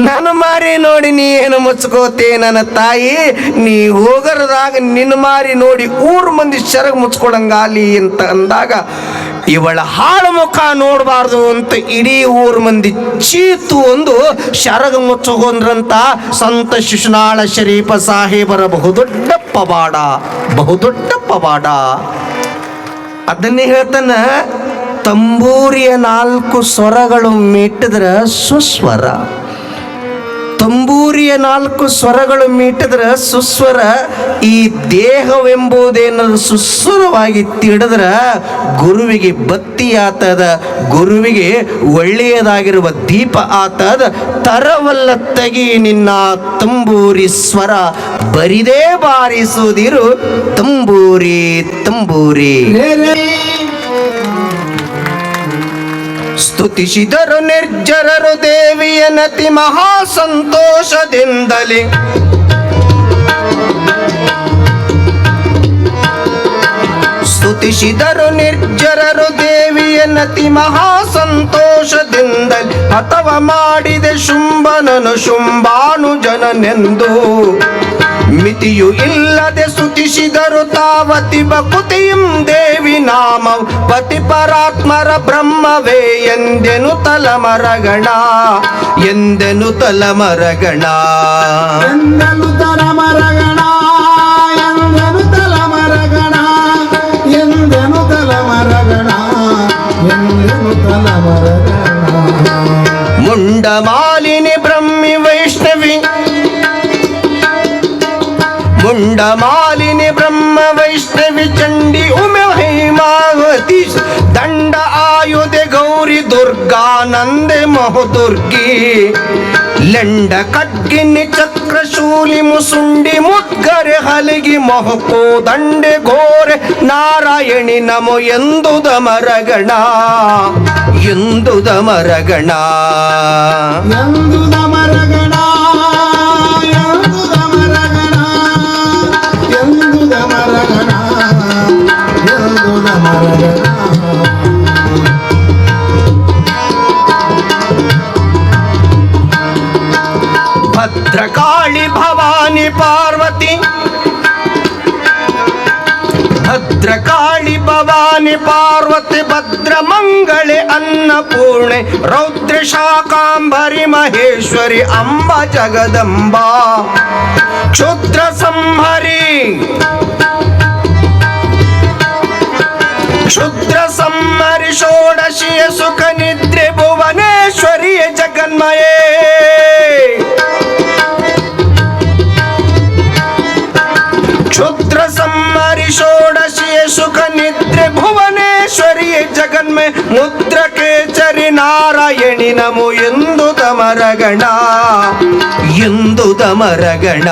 ನನ್ನ ಮಾರಿ ನೋಡಿ ನೀ ಏನು ಮುಚ್ಕೋತಿ ನನ್ನ ತಾಯಿ, ನೀ ಹೋಗರದಾಗ ನಿನ್ನ ಮಾರಿ ನೋಡಿ ಊರು ಮಂದಿ ಶರಗ್ ಮುಚ್ಕೊಳಂಗಾಲಿ ಅಂತ ಅಂದಾಗ ಇವಳ ಹಾಳು ಮುಖ ನೋಡಬಾರ್ದು ಅಂತ ಇಡೀ ಊರು ಮಂದಿ ಚೀತು ಒಂದು ಶರಗ ಮುಚ್ಚಗೊಂಡ್ರಂತ ಸಂತ ಶಿಶುನಾಳ ಶರೀಫ ಸಾಹೇಬರ ಬಹುದೊಡ್ಡ ಪವಾಡ. ಅದನ್ನೇ ಹೇಳ್ತಾನ, ತಂಬೂರಿಯ 4 ಸ್ವರಗಳು ಮೆಟ್ಟಿದ್ರ ಸುಸ್ವರ, ತಂಬೂರಿ ತಂಬೂರಿಯ 4 ಸ್ವರಗಳು ಮೀಟಿದ್ರ ಸುಸ್ವರ. ಈ ದೇಹವೆಂಬುದೇನಾದ್ರು ಸುಸ್ವರವಾಗಿ ತಿಳಿದ್ರ ಗುರುವಿಗೆ ಬತ್ತಿ ಆತದ, ಗುರುವಿಗೆ ಒಳ್ಳೆಯದಾಗಿರುವ ದೀಪ ಆತದ. ತರವಲ್ಲ ತಗಿ ನಿನ್ನ ತಂಬೂರಿ ಸ್ವರ, ಬರಿದೇ ಬಾರಿಸುವುದಿರು ತಂಬೂರಿ ತಂಬೂರಿ. ಸ್ತುತಿಸಿದರು ನಿರ್ಜರರು ದೇವಿಯ ನತಿ ಮಹಾ ಸಂತೋಷದಿಂದಲೇ. ಸ್ತುತಿಸಿದರು ನಿರ್ಜರರು ದೇವಿಯ ನತಿ ಮಹಾ ಸಂತೋಷದಿಂದಲೇ. ಹತವ ಮಾಡಿದೆ ಶುಂಭನನು ಶುಂಭಾನುಜನನೆಂದು, ಮಿತಿಯು ಇಲ್ಲದೆ ಸ್ತುತಿಸಿದರು ತಾವತಿ ಬಕುತಿಯಂ ದೇವಿ ನಾಮ. ಪತಿ ಪರಾತ್ಮರ ಬ್ರಹ್ಮವೇ ಎಂದೆನು ತಲಮರಗಣ, ಎಂದೆನು ತಲಮರಗಣ, ಎಂದನು ತಲಮರಗಣ, ಎಂದನು ತಲಮರಗಣ, ಎಂದನು ತಲಮರಗಣ, ಎಂದನು ತಲಮರಗಣ. ಮುಂಡಮಾಲಿನಿ ಬ್ರಹ್ಮಿ ವೈಷ್ಣವಿ, ಮುಂಡಮಾಲಿನಿ ಬ್ರಹ್ಮ ವೈಷ್ಣವಿ ಚಂಡಿ ಉಮೆ ಹೇಮಾವತಿ. ದಂಡ ಆಯುಧೆ ಗೌರಿ ದುರ್ಗಾನಂದೆ ಮಹುದುರ್ಗಿ. ಲೆಂಡ ಖಡ್ಗಿನಿ ಚಕ್ರ ಶೂಲಿ ಮುಸುಂಡಿ ಮುದ್ಗರೆ ಹಲಗಿ ಮೊಹಕೋ ದಂಡೆ ಘೋರೆ ನಾರಾಯಣಿ ನಮೋ ಎಂದುದ ಮರಗಣ, ಎಂದುದ ಮರಗಣ, ಎಂದುದ ಮರಗಣ, ಎಂದುದ ಮರಗಣ, ಎಂದುದ ಮರಗಣ, ಎಂದುದ ಮರಗಣ. ಭದ್ರಕಾಳಿ ಭವಾನಿ ಪಾರ್ವತಿ, ಭದ್ರಕಾಳಿ ಭವಾನಿ ಪಾರ್ವತಿ, ಭದ್ರ ಮಂಗಳೆ ಅನ್ನಪೂರ್ಣೆ, ರೌದ್ರ ಶಾಕಾಂಬರಿ ಮಹೇಶ್ವರಿ ಅಂಬ ಜಗದಂಬಾ. ಕ್ಷುದ್ರ ಸಂಹರಿ, ಕ್ಷುದ್ರ ಸಂಹರಿ ಷೋಡಶಿಯ ಸುಖ ನಿದ್ರೆ ಭುವನೇಶ್ವರಿಯ ಜಗನ್ಮಯೇ. ಕ್ಷುದ್ರ ಸಂಹರಿ ಷೋಡಶಿಯ ಸುಖ ನಿದ್ರೆ ಭುವನೇಶ್ವರಿಯ ಜಗನ್ಮಯ. ಮುದ್ರ ಕೇಚರಿ ನಾರಾಯಣಿ ನಮೋ ಎಂದುದ ಮರಗಣ, ಎಂದುದ ಮರಗಣ,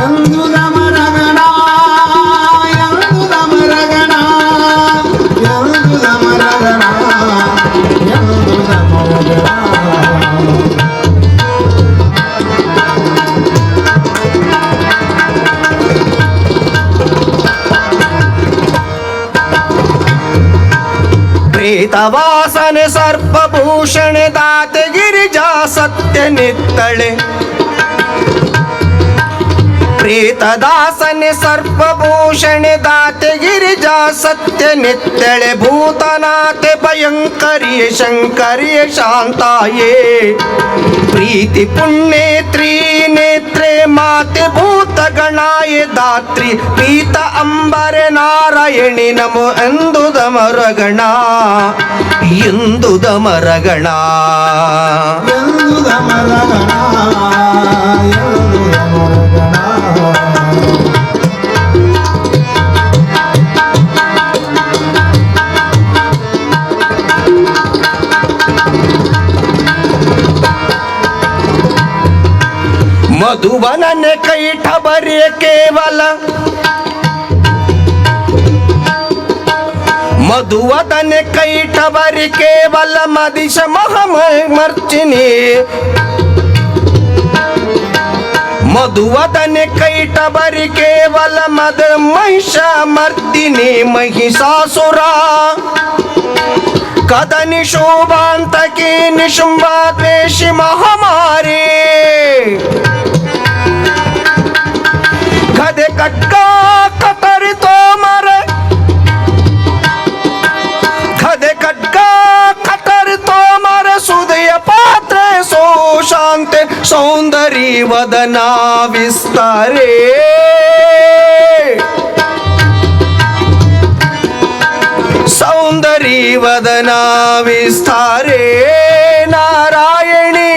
ಎಂದುದ ಮರಗಣ, ಎಂದುದ ಮರಗಣ, ಎಂದುದ ಮರಗಣ, ಎಂದುದ ಮರಗಣ. ಪ್ರೇತವಾಸನೆ ಸರ್ಪಭೂಷಣೆ ದಾತೆ ಗಿರಿಜಾ ಸತ್ಯ ನಿತ್ತಳೆ. ಪ್ರೇತದಾಸನೆ ಸರ್ಪಭೂಷಣೆ ದಾತೆ ಗಿರಿಜಾ ಸತ್ಯ ನಿತ್ತಳೆ. ಭೂತನಾಥೆ ಭಯಂಕರಿಯ ಶಂಕರಿಯ ಶಾಂತಾಯೇ. ಪ್ರೀತಿ ಪುಣ್ಯೇತ್ರಿ ನೇತ್ರೆ ಮಾತೆ ಭೂತ ಗಣಾಯ ದಾತ್ರಿ. ಪೀತ ಅಂಬರೆ ನಾರಾಯಣಿ ನಮೋ ಎಂದುದ ಮರಗಣ, ಎಂದುದ ಮರಗಣ, ಎಂದುದ ಮರಗಣ, ಎಂದುದ ಮರಗಣ. ಮಧುವನನೆ ಕೈಠ ಬರಿಯ ಕೇವಲ, ಮಧುವದನೆ ಕೈಠ ಬರಿ ಕೇವಲ ಮದಿಶ ಮಹಮರ್ಚಿನಿ. ಮಧುವದನೆ ಕೈಠ ಬರಿ ಕೇವಲ ಮದ ಮಹಿಷ ಮರ್ದಿನಿ ಮಹಿಷಾಸುರ. ಕದನಿ ಶೋಭಾಂತಕಿ ನಿಶುಂಭ ದ್ವೇಷಿ ಮಹಾಮಾರಿ. ಗದೆ ಖಡ್ಗ ಕತರಿ ತೋಮರ, ಗದೆ ಖಡ್ಗ ಕತರಿ ತೋಮರ. ಸುದಯ ಪಾತ್ರೆ ಸೋ ಶಾಂತೆ ಸೌಂದರ್ಯ ವದನ ವಿಸ್ತಾರೆ. ಸೌಂದರ್ಯ ವದನ ವಿಸ್ತಾರೆ. ನಾರಾಯಣಿ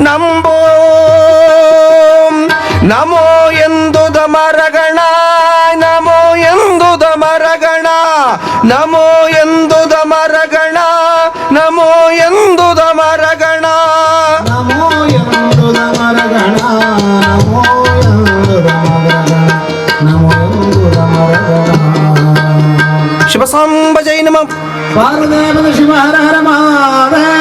ನಂಬೋ ಮರಗಣ ನಮೋ ಎಂದುದ ಮರಗಣ ನಮೋ ಎಂದುದ ಮರಗಣ ನಮೋ ಎಂದುದ ಮರಗಣ ಶಿವಸಾಂಬ ಜೈ ನಮಃ ವಾಸುದೇವನ ಶಿವ ಹರ ಹರ ಮಹಾದೇವ